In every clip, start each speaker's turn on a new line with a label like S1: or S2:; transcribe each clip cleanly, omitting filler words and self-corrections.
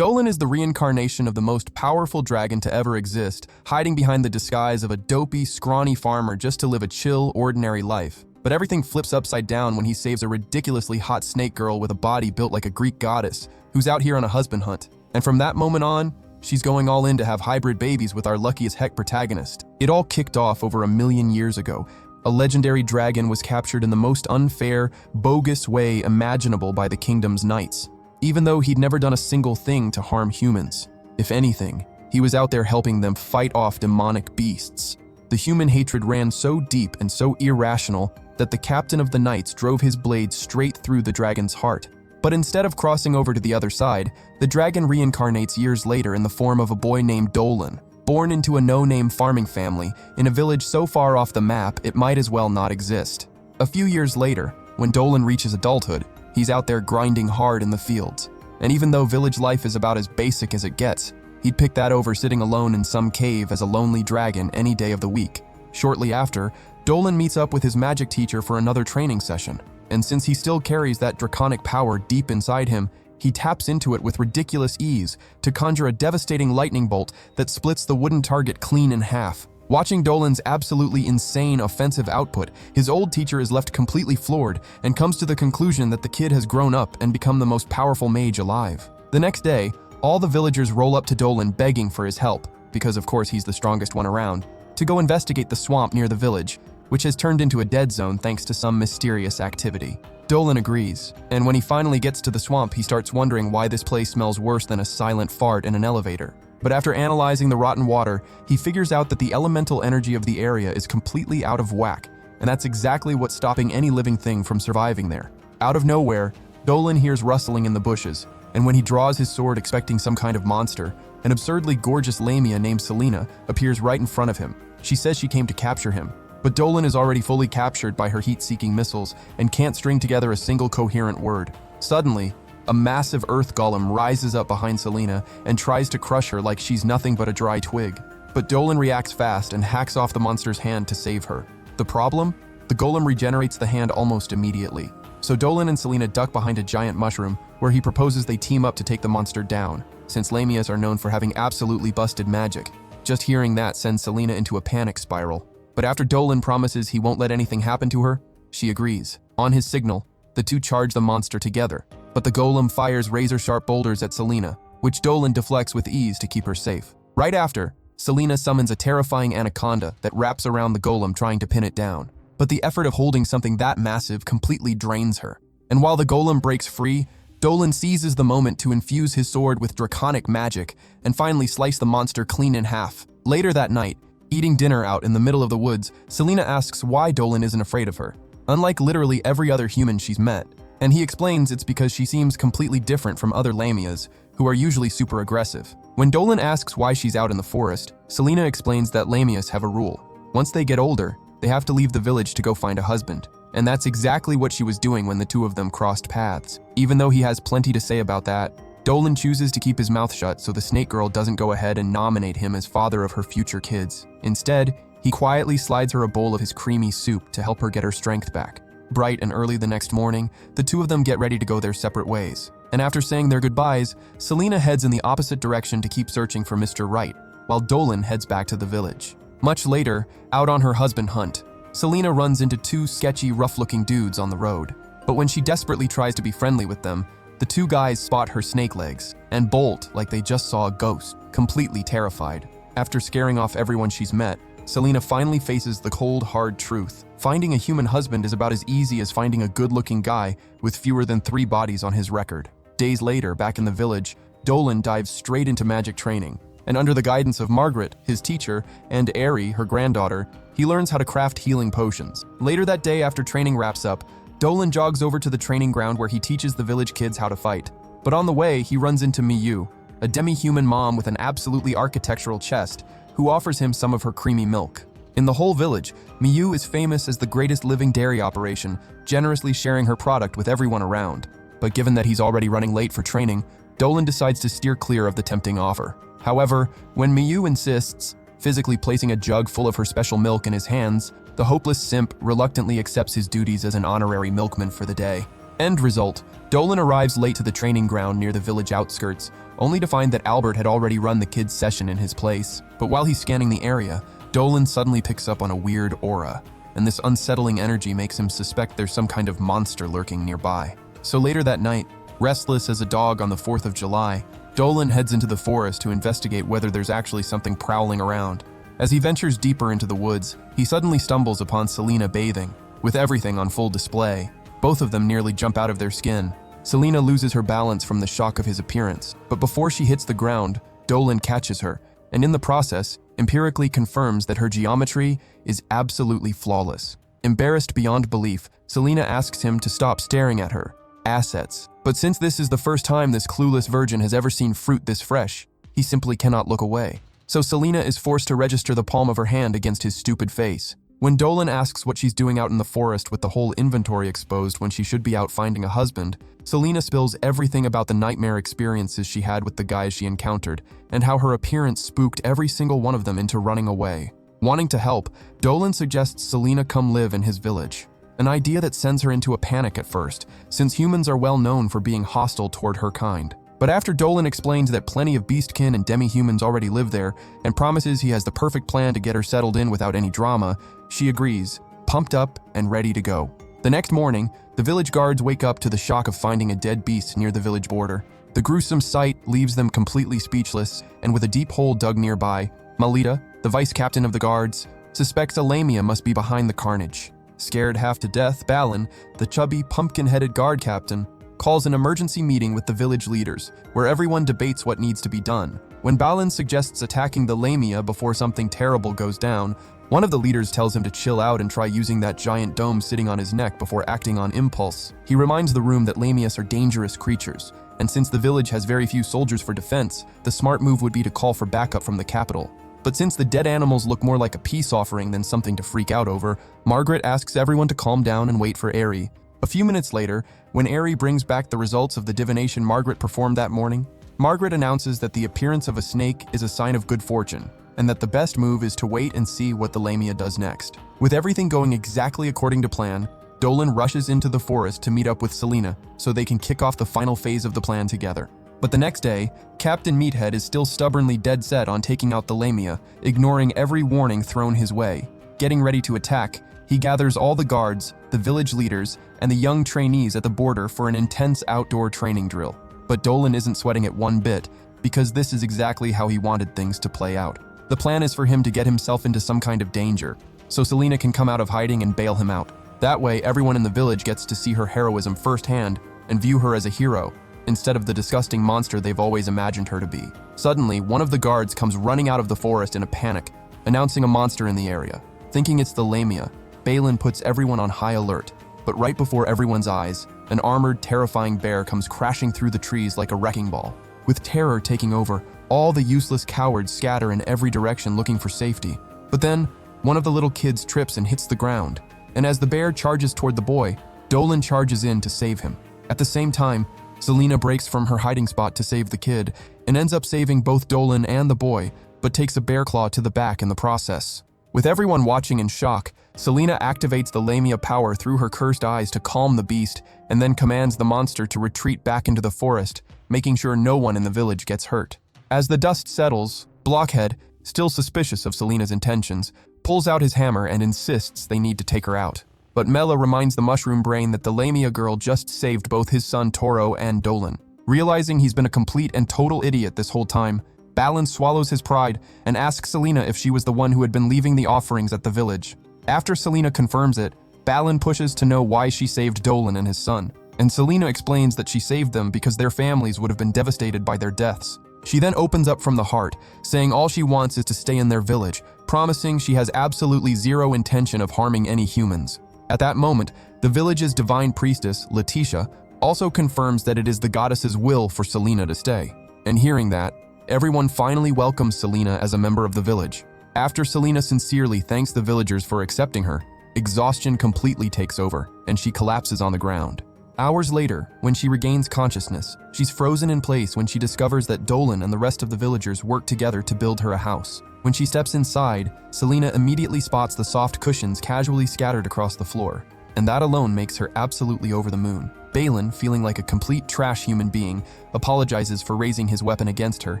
S1: Dolan is the reincarnation of the most powerful dragon to ever exist, hiding behind the disguise of a dopey, scrawny farmer just to live a chill, ordinary life. But everything flips upside down when he saves a ridiculously hot snake girl with a body built like a Greek goddess, who's out here on a husband hunt. And from that moment on, she's going all in to have hybrid babies with our lucky-as-heck protagonist. It all kicked off over 1,000,000 years ago. A legendary dragon was captured in the most unfair, bogus way imaginable by the kingdom's knights, even though he'd never done a single thing to harm humans. If anything, he was out there helping them fight off demonic beasts. The human hatred ran so deep and so irrational that the captain of the knights drove his blade straight through the dragon's heart. But instead of crossing over to the other side, the dragon reincarnates years later in the form of a boy named Dolan, born into a no-name farming family in a village so far off the map it might as well not exist. A few years later, when Dolan reaches adulthood, he's out there grinding hard in the fields. And even though village life is about as basic as it gets, he'd pick that over sitting alone in some cave as a lonely dragon any day of the week. Shortly after, Dolan meets up with his magic teacher for another training session. And since he still carries that draconic power deep inside him, he taps into it with ridiculous ease to conjure a devastating lightning bolt that splits the wooden target clean in half. Watching Dolan's absolutely insane offensive output, his old teacher is left completely floored and comes to the conclusion that the kid has grown up and become the most powerful mage alive. The next day, all the villagers roll up to Dolan begging for his help, because of course he's the strongest one around, to go investigate the swamp near the village, which has turned into a dead zone thanks to some mysterious activity. Dolan agrees, and when he finally gets to the swamp, he starts wondering why this place smells worse than a silent fart in an elevator. But after analyzing the rotten water, he figures out that the elemental energy of the area is completely out of whack, and that's exactly what's stopping any living thing from surviving there. Out of nowhere, Dolan hears rustling in the bushes, and when he draws his sword expecting some kind of monster, an absurdly gorgeous lamia named Selena appears right in front of him. She says she came to capture him, but Dolan is already fully captured by her heat-seeking missiles and can't string together a single coherent word. Suddenly, a massive earth golem rises up behind Selena and tries to crush her like she's nothing but a dry twig. But Dolan reacts fast and hacks off the monster's hand to save her. The problem? The golem regenerates the hand almost immediately. So Dolan and Selena duck behind a giant mushroom where he proposes they team up to take the monster down, since lamias are known for having absolutely busted magic. Just hearing that sends Selena into a panic spiral. But after Dolan promises he won't let anything happen to her, she agrees. On his signal, the two charge the monster together, but the golem fires razor-sharp boulders at Selena, which Dolan deflects with ease to keep her safe. Right after, Selena summons a terrifying anaconda that wraps around the golem trying to pin it down. But the effort of holding something that massive completely drains her. And while the golem breaks free, Dolan seizes the moment to infuse his sword with draconic magic and finally slice the monster clean in half. Later that night, eating dinner out in the middle of the woods, Selena asks why Dolan isn't afraid of her, unlike literally every other human she's met. And he explains it's because she seems completely different from other lamias, who are usually super aggressive. When Dolan asks why she's out in the forest, Selena explains that lamias have a rule. Once they get older, they have to leave the village to go find a husband. And that's exactly what she was doing when the two of them crossed paths. Even though he has plenty to say about that, Dolan chooses to keep his mouth shut so the snake girl doesn't go ahead and nominate him as father of her future kids. Instead, he quietly slides her a bowl of his creamy soup to help her get her strength back. Bright and early the next morning, the two of them get ready to go their separate ways. And after saying their goodbyes, Selena heads in the opposite direction to keep searching for Mr. Right, while Dolan heads back to the village. Much later, out on her husband hunt, Selena runs into two sketchy, rough-looking dudes on the road. But when she desperately tries to be friendly with them, the two guys spot her snake legs and bolt like they just saw a ghost, completely terrified. After scaring off everyone she's met, Selena finally faces the cold, hard truth. Finding a human husband is about as easy as finding a good-looking guy with fewer than 3 bodies on his record. Days later, back in the village, Dolan dives straight into magic training. And under the guidance of Margaret, his teacher, and Ari, her granddaughter, he learns how to craft healing potions. Later that day, after training wraps up, Dolan jogs over to the training ground where he teaches the village kids how to fight. But on the way, he runs into Miyu, a demi-human mom with an absolutely architectural chest, who offers him some of her creamy milk. In the whole village, Miyu is famous as the greatest living dairy operation, generously sharing her product with everyone around. But given that he's already running late for training, Dolan decides to steer clear of the tempting offer. However, when Miyu insists, physically placing a jug full of her special milk in his hands, the hopeless simp reluctantly accepts his duties as an honorary milkman for the day. End result, Dolan arrives late to the training ground near the village outskirts, only to find that Albert had already run the kids' session in his place. But while he's scanning the area, Dolan suddenly picks up on a weird aura, and this unsettling energy makes him suspect there's some kind of monster lurking nearby. So later that night, restless as a dog on the 4th of July, Dolan heads into the forest to investigate whether there's actually something prowling around. As he ventures deeper into the woods, he suddenly stumbles upon Selena bathing, with everything on full display. Both of them nearly jump out of their skin. Selena loses her balance from the shock of his appearance, but before she hits the ground, Dolan catches her, and in the process, empirically confirms that her geometry is absolutely flawless. Embarrassed beyond belief, Selena asks him to stop staring at her assets. But since this is the first time this clueless virgin has ever seen fruit this fresh, he simply cannot look away. So Selena is forced to register the palm of her hand against his stupid face. When Dolan asks what she's doing out in the forest with the whole inventory exposed when she should be out finding a husband, Selena spills everything about the nightmare experiences she had with the guys she encountered, and how her appearance spooked every single one of them into running away. Wanting to help, Dolan suggests Selena come live in his village. An idea that sends her into a panic at first, since humans are well known for being hostile toward her kind. But after Dolan explains that plenty of beastkin and demi-humans already live there, and promises he has the perfect plan to get her settled in without any drama, she agrees, pumped up and ready to go. The next morning, the village guards wake up to the shock of finding a dead beast near the village border. The gruesome sight leaves them completely speechless, and with a deep hole dug nearby, Melita, the vice captain of the guards, suspects a lamia must be behind the carnage. Scared half to death, Balin, the chubby, pumpkin-headed guard captain, calls an emergency meeting with the village leaders, where everyone debates what needs to be done. When Balin suggests attacking the lamia before something terrible goes down, one of the leaders tells him to chill out and try using that giant dome sitting on his neck before acting on impulse. He reminds the room that lamias are dangerous creatures, and since the village has very few soldiers for defense, the smart move would be to call for backup from the capital. But since the dead animals look more like a peace offering than something to freak out over, Margaret asks everyone to calm down and wait for Aerie. A few minutes later, when Aerie brings back the results of the divination Margaret performed that morning, Margaret announces that the appearance of a snake is a sign of good fortune, and that the best move is to wait and see what the lamia does next. With everything going exactly according to plan, Dolan rushes into the forest to meet up with Selena so they can kick off the final phase of the plan together. But the next day, Captain Meathead is still stubbornly dead set on taking out the lamia, ignoring every warning thrown his way. Getting ready to attack, he gathers all the guards, the village leaders, and the young trainees at the border for an intense outdoor training drill. But Dolan isn't sweating it one bit, because this is exactly how he wanted things to play out. The plan is for him to get himself into some kind of danger, so Selena can come out of hiding and bail him out. That way, everyone in the village gets to see her heroism firsthand and view her as a hero, instead of the disgusting monster they've always imagined her to be. Suddenly, one of the guards comes running out of the forest in a panic, announcing a monster in the area. Thinking it's the lamia, Balin puts everyone on high alert, but right before everyone's eyes, an armored, terrifying bear comes crashing through the trees like a wrecking ball. With terror taking over, all the useless cowards scatter in every direction looking for safety. But then, one of the little kids trips and hits the ground, and as the bear charges toward the boy, Dolan charges in to save him. At the same time, Selena breaks from her hiding spot to save the kid, and ends up saving both Dolan and the boy, but takes a bear claw to the back in the process. With everyone watching in shock, Selena activates the lamia power through her cursed eyes to calm the beast, and then commands the monster to retreat back into the forest, making sure no one in the village gets hurt. As the dust settles, Blockhead, still suspicious of Selena's intentions, pulls out his hammer and insists they need to take her out. But Mela reminds the mushroom brain that the lamia girl just saved both his son Toro and Dolan. Realizing he's been a complete and total idiot this whole time, Balin swallows his pride and asks Selena if she was the one who had been leaving the offerings at the village. After Selena confirms it, Balin pushes to know why she saved Dolan and his son, and Selena explains that she saved them because their families would have been devastated by their deaths. She then opens up from the heart, saying all she wants is to stay in their village, promising she has absolutely zero intention of harming any humans. At that moment, the village's divine priestess, Letitia, also confirms that it is the goddess's will for Selena to stay. And hearing that, everyone finally welcomes Selena as a member of the village. After Selena sincerely thanks the villagers for accepting her, exhaustion completely takes over, and she collapses on the ground. Hours later, when she regains consciousness, she's frozen in place when she discovers that Dolan and the rest of the villagers work together to build her a house. When she steps inside, Selena immediately spots the soft cushions casually scattered across the floor, and that alone makes her absolutely over the moon. Balin, feeling like a complete trash human being, apologizes for raising his weapon against her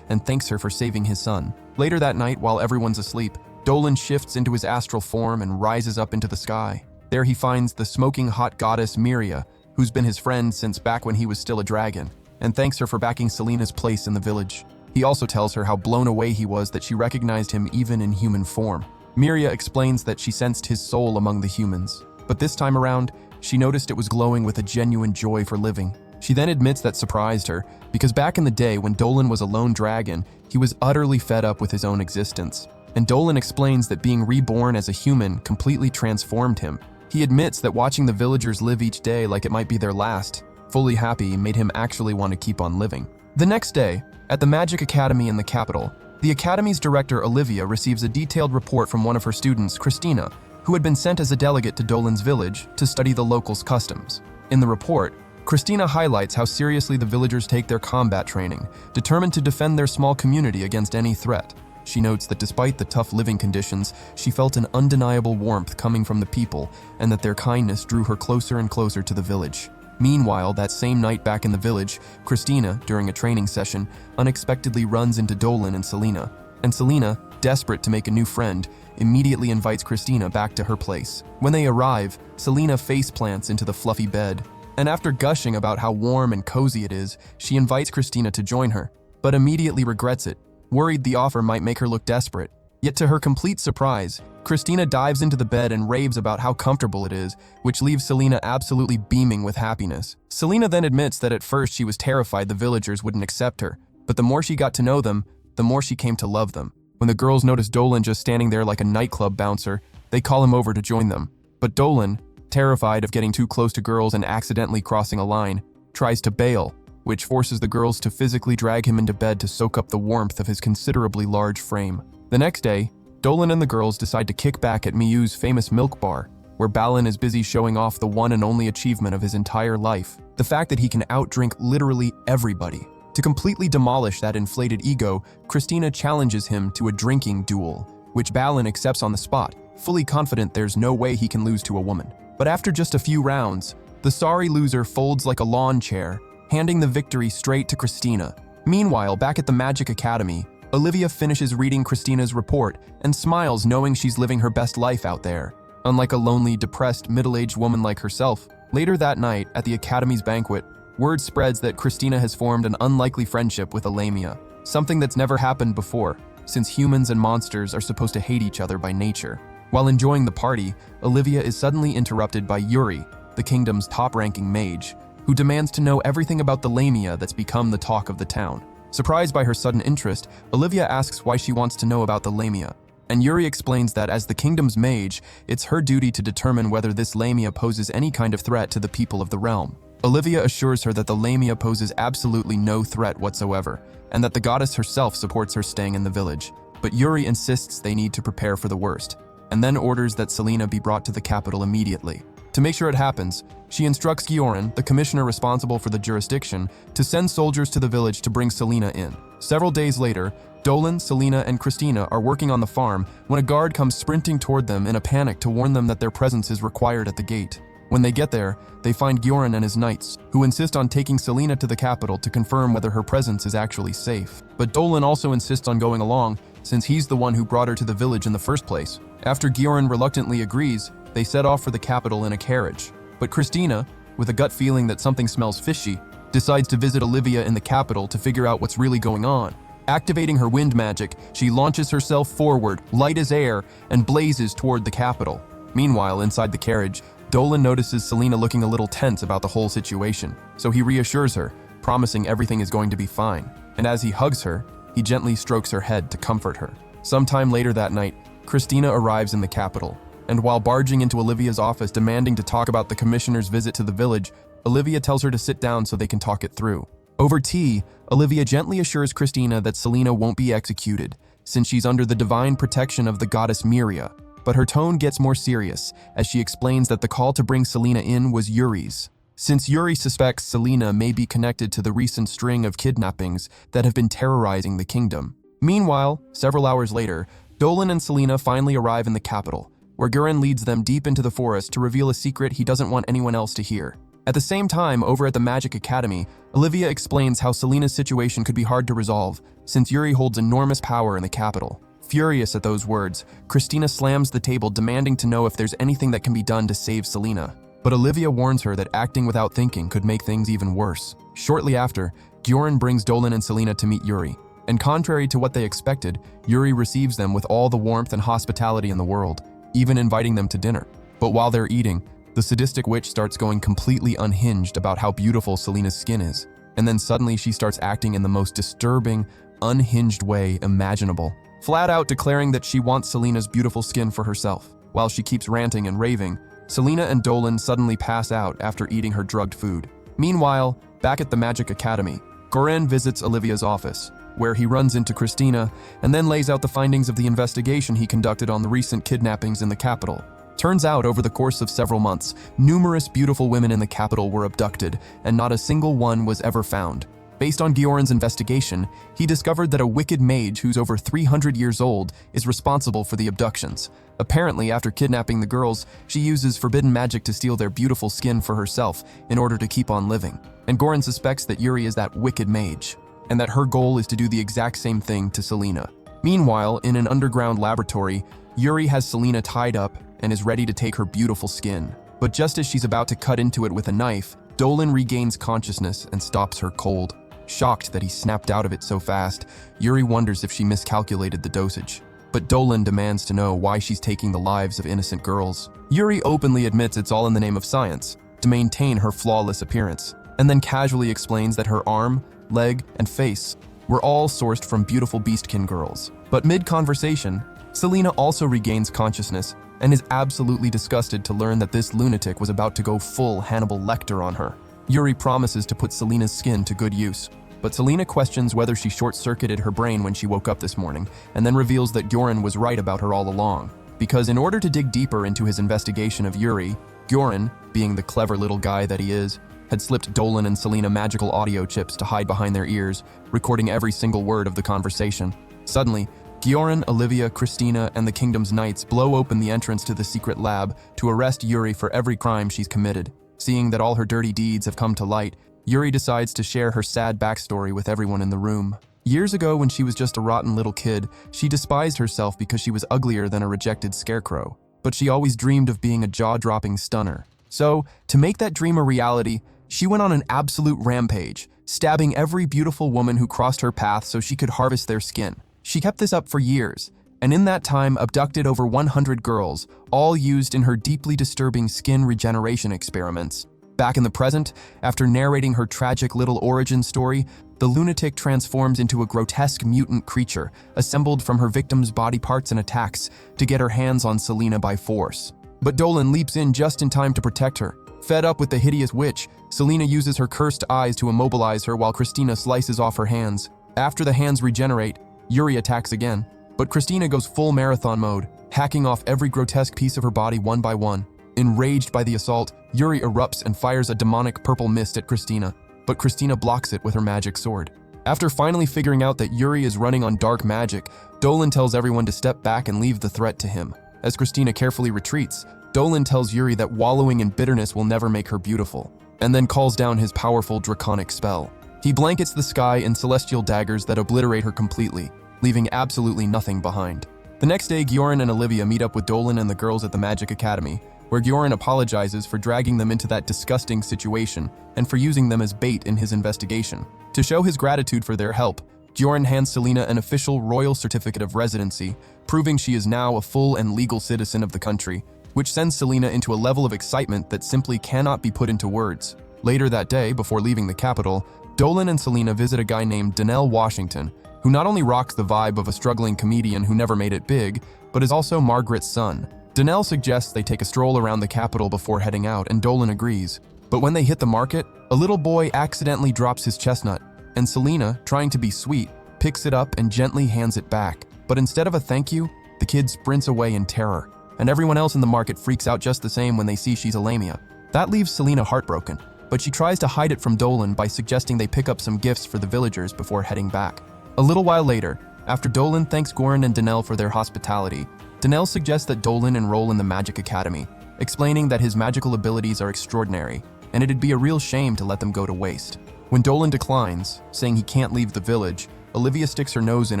S1: and thanks her for saving his son. Later that night, while everyone's asleep, Dolan shifts into his astral form and rises up into the sky. There he finds the smoking hot goddess Miria, who's been his friend since back when he was still a dragon, and thanks her for backing Selena's place in the village. He also tells her how blown away he was that she recognized him even in human form. Miria explains that she sensed his soul among the humans, but this time around, she noticed it was glowing with a genuine joy for living. She then admits that surprised her, because back in the day when Dolan was a lone dragon, he was utterly fed up with his own existence. And Dolan explains that being reborn as a human completely transformed him. He admits that watching the villagers live each day like it might be their last, fully happy, made him actually want to keep on living. The next day, at the Magic Academy in the capital, the Academy's director Olivia receives a detailed report from one of her students, Christina, who had been sent as a delegate to Dolan's village to study the locals' customs. In the report, Christina highlights how seriously the villagers take their combat training, determined to defend their small community against any threat. She notes that despite the tough living conditions, she felt an undeniable warmth coming from the people and that their kindness drew her closer and closer to the village. Meanwhile, that same night back in the village, Christina, during a training session, unexpectedly runs into Dolan and Selena. And Selena, desperate to make a new friend, immediately invites Christina back to her place. When they arrive, Selena faceplants into the fluffy bed, and after gushing about how warm and cozy it is, she invites Christina to join her, but immediately regrets it, worried the offer might make her look desperate. Yet to her complete surprise, Christina dives into the bed and raves about how comfortable it is, which leaves Selena absolutely beaming with happiness. Selena then admits that at first she was terrified the villagers wouldn't accept her, but the more she got to know them, the more she came to love them. When the girls notice Dolan just standing there like a nightclub bouncer, they call him over to join them. But Dolan, terrified of getting too close to girls and accidentally crossing a line, tries to bail, which forces the girls to physically drag him into bed to soak up the warmth of his considerably large frame. The next day, Dolan and the girls decide to kick back at Miyu's famous milk bar, where Balin is busy showing off the one and only achievement of his entire life, the fact that he can outdrink literally everybody. To completely demolish that inflated ego, Christina challenges him to a drinking duel, which Balin accepts on the spot, fully confident there's no way he can lose to a woman. But after just a few rounds, the sorry loser folds like a lawn chair, handing the victory straight to Christina. Meanwhile, back at the Magic Academy, Olivia finishes reading Christina's report and smiles knowing she's living her best life out there, unlike a lonely, depressed, middle-aged woman like herself. Later that night, at the Academy's banquet, word spreads that Christina has formed an unlikely friendship with Lamia, something that's never happened before, since humans and monsters are supposed to hate each other by nature. While enjoying the party, Olivia is suddenly interrupted by Yuri, the kingdom's top-ranking mage, who demands to know everything about the Lamia that's become the talk of the town. Surprised by her sudden interest, Olivia asks why she wants to know about the Lamia, and Yuri explains that as the kingdom's mage, it's her duty to determine whether this Lamia poses any kind of threat to the people of the realm. Olivia assures her that the Lamia poses absolutely no threat whatsoever, and that the goddess herself supports her staying in the village. But Yuri insists they need to prepare for the worst, and then orders that Selena be brought to the capital immediately. To make sure it happens, she instructs Gioran, the commissioner responsible for the jurisdiction, to send soldiers to the village to bring Selena in. Several days later, Dolan, Selena, and Christina are working on the farm when a guard comes sprinting toward them in a panic to warn them that their presence is required at the gate. When they get there, they find Gioran and his knights, who insist on taking Selena to the capital to confirm whether her presence is actually safe. But Dolan also insists on going along, since he's the one who brought her to the village in the first place. After Gioran reluctantly agrees, they set off for the capital in a carriage. But Christina, with a gut feeling that something smells fishy, decides to visit Olivia in the capital to figure out what's really going on. Activating her wind magic, she launches herself forward, light as air, and blazes toward the capital. Meanwhile, inside the carriage, Dolan notices Selena looking a little tense about the whole situation, so he reassures her, promising everything is going to be fine. And as he hugs her, he gently strokes her head to comfort her. Sometime later that night, Christina arrives in the capital, and while barging into Olivia's office demanding to talk about the commissioner's visit to the village, Olivia tells her to sit down so they can talk it through. Over tea, Olivia gently assures Christina that Selena won't be executed, since she's under the divine protection of the goddess Miria. But her tone gets more serious as she explains that the call to bring Selena in was Yuri's, since Yuri suspects Selena may be connected to the recent string of kidnappings that have been terrorizing the kingdom. Meanwhile, several hours later, Dolan and Selena finally arrive in the capital, where Gioran leads them deep into the forest to reveal a secret he doesn't want anyone else to hear. At the same time, over at the Magic Academy, Olivia explains how Selena's situation could be hard to resolve, since Yuri holds enormous power in the capital. Furious at those words, Christina slams the table, demanding to know if there's anything that can be done to save Selena. But Olivia warns her that acting without thinking could make things even worse. Shortly after, Gioran brings Dolan and Selena to meet Yuri. And contrary to what they expected, Yuri receives them with all the warmth and hospitality in the world, even inviting them to dinner. But while they're eating, the sadistic witch starts going completely unhinged about how beautiful Selena's skin is. And then suddenly she starts acting in the most disturbing, unhinged way imaginable, flat out declaring that she wants Selena's beautiful skin for herself. While she keeps ranting and raving, Selena and Dolan suddenly pass out after eating her drugged food. Meanwhile, back at the Magic Academy, Goran visits Olivia's office, where he runs into Christina and then lays out the findings of the investigation he conducted on the recent kidnappings in the capital. Turns out, over the course of several months, numerous beautiful women in the capital were abducted, and not a single one was ever found. Based on Gioran's investigation, he discovered that a wicked mage who's over 300 years old is responsible for the abductions. Apparently, after kidnapping the girls, she uses forbidden magic to steal their beautiful skin for herself in order to keep on living. And Goran suspects that Yuri is that wicked mage, and that her goal is to do the exact same thing to Selena. Meanwhile, in an underground laboratory, Yuri has Selena tied up and is ready to take her beautiful skin. But just as she's about to cut into it with a knife, Dolan regains consciousness and stops her cold. Shocked that he snapped out of it so fast, Yuri wonders if she miscalculated the dosage. But Dolan demands to know why she's taking the lives of innocent girls. Yuri openly admits it's all in the name of science, to maintain her flawless appearance, and then casually explains that her arm, leg, and face were all sourced from beautiful beastkin girls. But mid-conversation, Selena also regains consciousness and is absolutely disgusted to learn that this lunatic was about to go full Hannibal Lecter on her. Yuri promises to put Selena's skin to good use, but Selena questions whether she short-circuited her brain when she woke up this morning, and then reveals that Gioran was right about her all along. Because in order to dig deeper into his investigation of Yuri, Gioran, being the clever little guy that he is, had slipped Dolan and Selena magical audio chips to hide behind their ears, recording every single word of the conversation. Suddenly, Gioran, Olivia, Christina, and the Kingdom's Knights blow open the entrance to the secret lab to arrest Yuri for every crime she's committed. Seeing that all her dirty deeds have come to light, Yuri decides to share her sad backstory with everyone in the room. Years ago, when she was just a rotten little kid, she despised herself because she was uglier than a rejected scarecrow. But she always dreamed of being a jaw-dropping stunner. So, to make that dream a reality, she went on an absolute rampage, stabbing every beautiful woman who crossed her path so she could harvest their skin. She kept this up for years, and in that time abducted over 100 girls, all used in her deeply disturbing skin regeneration experiments. Back in the present, after narrating her tragic little origin story, the lunatic transforms into a grotesque mutant creature, assembled from her victims' body parts and attacks to get her hands on Selena by force. But Dolan leaps in just in time to protect her. Fed up with the hideous witch, Selena uses her cursed eyes to immobilize her while Christina slices off her hands. After the hands regenerate, Yuri attacks again. But Christina goes full marathon mode, hacking off every grotesque piece of her body one by one. Enraged by the assault, Yuri erupts and fires a demonic purple mist at Christina, but Christina blocks it with her magic sword. After finally figuring out that Yuri is running on dark magic, Dolan tells everyone to step back and leave the threat to him. As Christina carefully retreats, Dolan tells Yuri that wallowing in bitterness will never make her beautiful, and then calls down his powerful draconic spell. He blankets the sky in celestial daggers that obliterate her completely, leaving absolutely nothing behind. The next day, Gioran and Olivia meet up with Dolan and the girls at the Magic Academy, where Gioran apologizes for dragging them into that disgusting situation and for using them as bait in his investigation. To show his gratitude for their help, Gioran hands Selena an official royal certificate of residency, proving she is now a full and legal citizen of the country, which sends Selena into a level of excitement that simply cannot be put into words. Later that day, before leaving the capital, Dolan and Selena visit a guy named Donnell Washington, who not only rocks the vibe of a struggling comedian who never made it big, but is also Margaret's son. Donnell suggests they take a stroll around the capital before heading out, and Dolan agrees. But when they hit the market, a little boy accidentally drops his chestnut, and Selena, trying to be sweet, picks it up and gently hands it back. But instead of a thank you, the kid sprints away in terror, and everyone else in the market freaks out just the same when they see she's a lamia. That leaves Selena heartbroken, but she tries to hide it from Dolan by suggesting they pick up some gifts for the villagers before heading back. A little while later, after Dolan thanks Goran and Donnell for their hospitality, Donnell suggests that Dolan enroll in the Magic Academy, explaining that his magical abilities are extraordinary, and it'd be a real shame to let them go to waste. When Dolan declines, saying he can't leave the village, Olivia sticks her nose in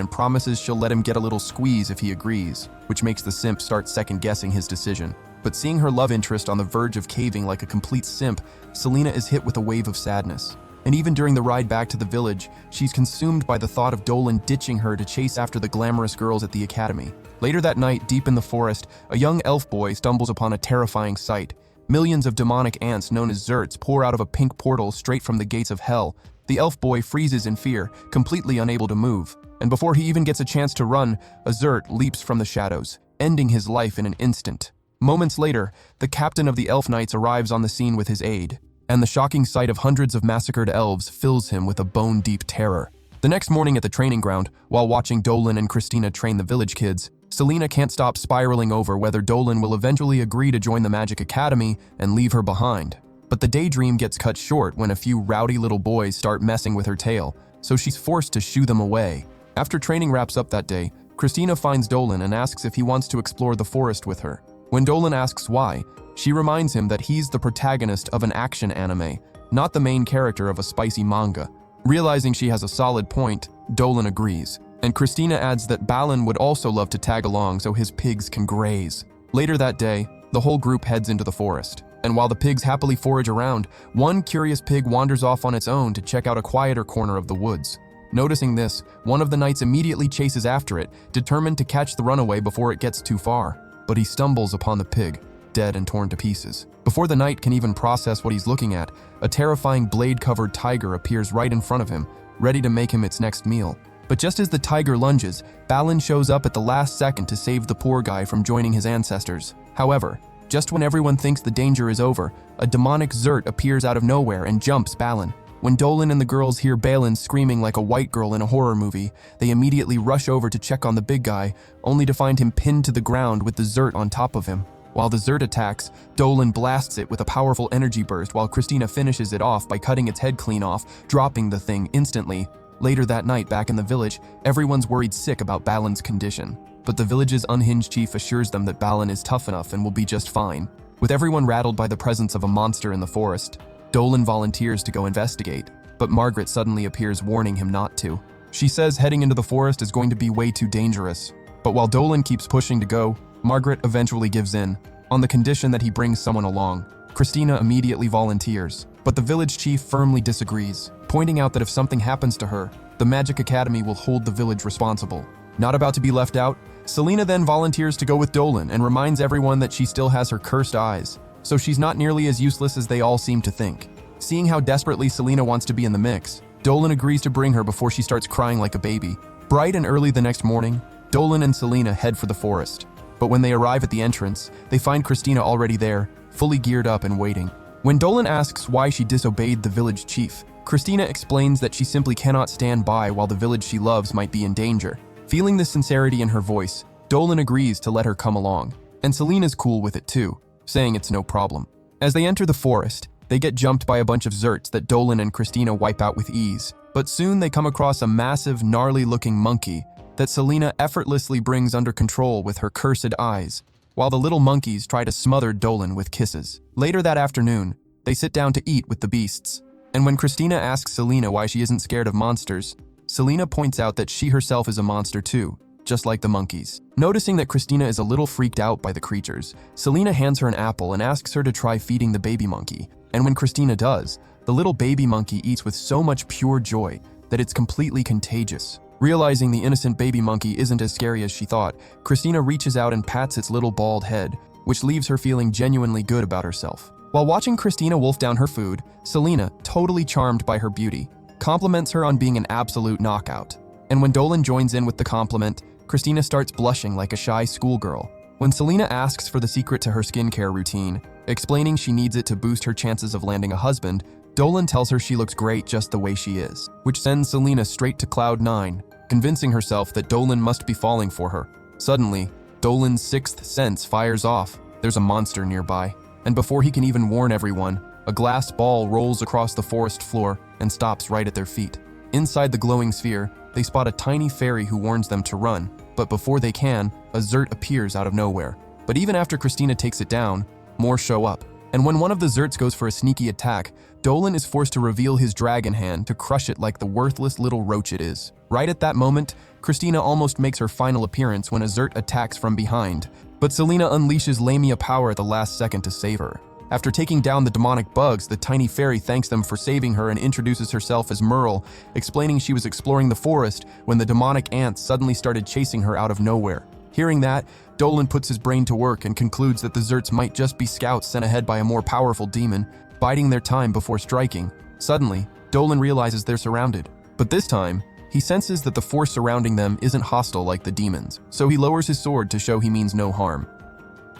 S1: and promises she'll let him get a little squeeze if he agrees, which makes the simp start second-guessing his decision. But seeing her love interest on the verge of caving like a complete simp, Selena is hit with a wave of sadness. And even during the ride back to the village, she's consumed by the thought of Dolan ditching her to chase after the glamorous girls at the academy. Later that night, deep in the forest, a young elf boy stumbles upon a terrifying sight. Millions of demonic ants known as zurts pour out of a pink portal straight from the gates of hell. The elf boy freezes in fear, completely unable to move. And before he even gets a chance to run, a zurt leaps from the shadows, ending his life in an instant. Moments later, the captain of the elf knights arrives on the scene with his aide, and the shocking sight of hundreds of massacred elves fills him with a bone-deep terror. The next morning at the training ground, while watching Dolan and Christina train the village kids, Selena can't stop spiraling over whether Dolan will eventually agree to join the Magic Academy and leave her behind. But the daydream gets cut short when a few rowdy little boys start messing with her tail, so she's forced to shoo them away. After training wraps up that day, Christina finds Dolan and asks if he wants to explore the forest with her. When Dolan asks why, she reminds him that he's the protagonist of an action anime, not the main character of a spicy manga. Realizing she has a solid point, Dolan agrees, and Christina adds that Balin would also love to tag along so his pigs can graze. Later that day, the whole group heads into the forest, and while the pigs happily forage around, one curious pig wanders off on its own to check out a quieter corner of the woods. Noticing this, one of the knights immediately chases after it, determined to catch the runaway before it gets too far. But he stumbles upon the pig, dead and torn to pieces. Before the knight can even process what he's looking at, a terrifying blade-covered tiger appears right in front of him, ready to make him its next meal. But just as the tiger lunges, Balin shows up at the last second to save the poor guy from joining his ancestors. However, just when everyone thinks the danger is over, a demonic zurt appears out of nowhere and jumps Balin. When Dolan and the girls hear Balin screaming like a white girl in a horror movie, they immediately rush over to check on the big guy, only to find him pinned to the ground with the zurt on top of him. While the zurt attacks, Dolan blasts it with a powerful energy burst while Christina finishes it off by cutting its head clean off, dropping the thing instantly. Later that night, back in the village, everyone's worried sick about Balin's condition. But the village's unhinged chief assures them that Balin is tough enough and will be just fine. With everyone rattled by the presence of a monster in the forest, Dolan volunteers to go investigate, but Margaret suddenly appears warning him not to. She says heading into the forest is going to be way too dangerous. But while Dolan keeps pushing to go, Margaret eventually gives in, on the condition that he brings someone along. Christina immediately volunteers, but the village chief firmly disagrees, pointing out that if something happens to her, the Magic Academy will hold the village responsible. Not about to be left out, Selena then volunteers to go with Dolan and reminds everyone that she still has her cursed eyes, so she's not nearly as useless as they all seem to think. Seeing how desperately Selena wants to be in the mix, Dolan agrees to bring her before she starts crying like a baby. Bright and early the next morning, Dolan and Selena head for the forest. But when they arrive at the entrance, they find Christina already there, fully geared up and waiting. When Dolan asks why she disobeyed the village chief, Christina explains that she simply cannot stand by while the village she loves might be in danger. Feeling the sincerity in her voice, Dolan agrees to let her come along, and Selena's cool with it too, saying it's no problem. As they enter the forest, they get jumped by a bunch of zurts that Dolan and Christina wipe out with ease, but soon they come across a massive, gnarly-looking monkey that Selena effortlessly brings under control with her cursed eyes, while the little monkeys try to smother Dolan with kisses. Later that afternoon, they sit down to eat with the beasts, and when Christina asks Selena why she isn't scared of monsters, Selena points out that she herself is a monster too, just like the monkeys. Noticing that Christina is a little freaked out by the creatures, Selena hands her an apple and asks her to try feeding the baby monkey, and when Christina does, the little baby monkey eats with so much pure joy that it's completely contagious. Realizing the innocent baby monkey isn't as scary as she thought, Christina reaches out and pats its little bald head, which leaves her feeling genuinely good about herself. While watching Christina wolf down her food, Selena, totally charmed by her beauty, compliments her on being an absolute knockout. And when Dolan joins in with the compliment, Christina starts blushing like a shy schoolgirl. When Selena asks for the secret to her skincare routine, explaining she needs it to boost her chances of landing a husband, Dolan tells her she looks great just the way she is, which sends Selena straight to Cloud 9, convincing herself that Dolan must be falling for her. Suddenly, Dolan's sixth sense fires off. There's a monster nearby, and before he can even warn everyone, a glass ball rolls across the forest floor and stops right at their feet. Inside the glowing sphere, they spot a tiny fairy who warns them to run, but before they can, a zurt appears out of nowhere. But even after Christina takes it down, more show up. And when one of the Zerts goes for a sneaky attack, Dolan is forced to reveal his dragon hand to crush it like the worthless little roach it is. Right at that moment, Christina almost makes her final appearance when a Zert attacks from behind, but Selena unleashes Lamia power at the last second to save her. After taking down the demonic bugs, the tiny fairy thanks them for saving her and introduces herself as Merle, explaining she was exploring the forest when the demonic ants suddenly started chasing her out of nowhere. Hearing that, Dolan puts his brain to work and concludes that the Zerts might just be scouts sent ahead by a more powerful demon, biding their time before striking. Suddenly, Dolan realizes they're surrounded, but this time, he senses that the force surrounding them isn't hostile like the demons, so he lowers his sword to show he means no harm.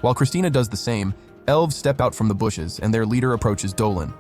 S1: While Christina does the same, elves step out from the bushes and their leader approaches Dolan.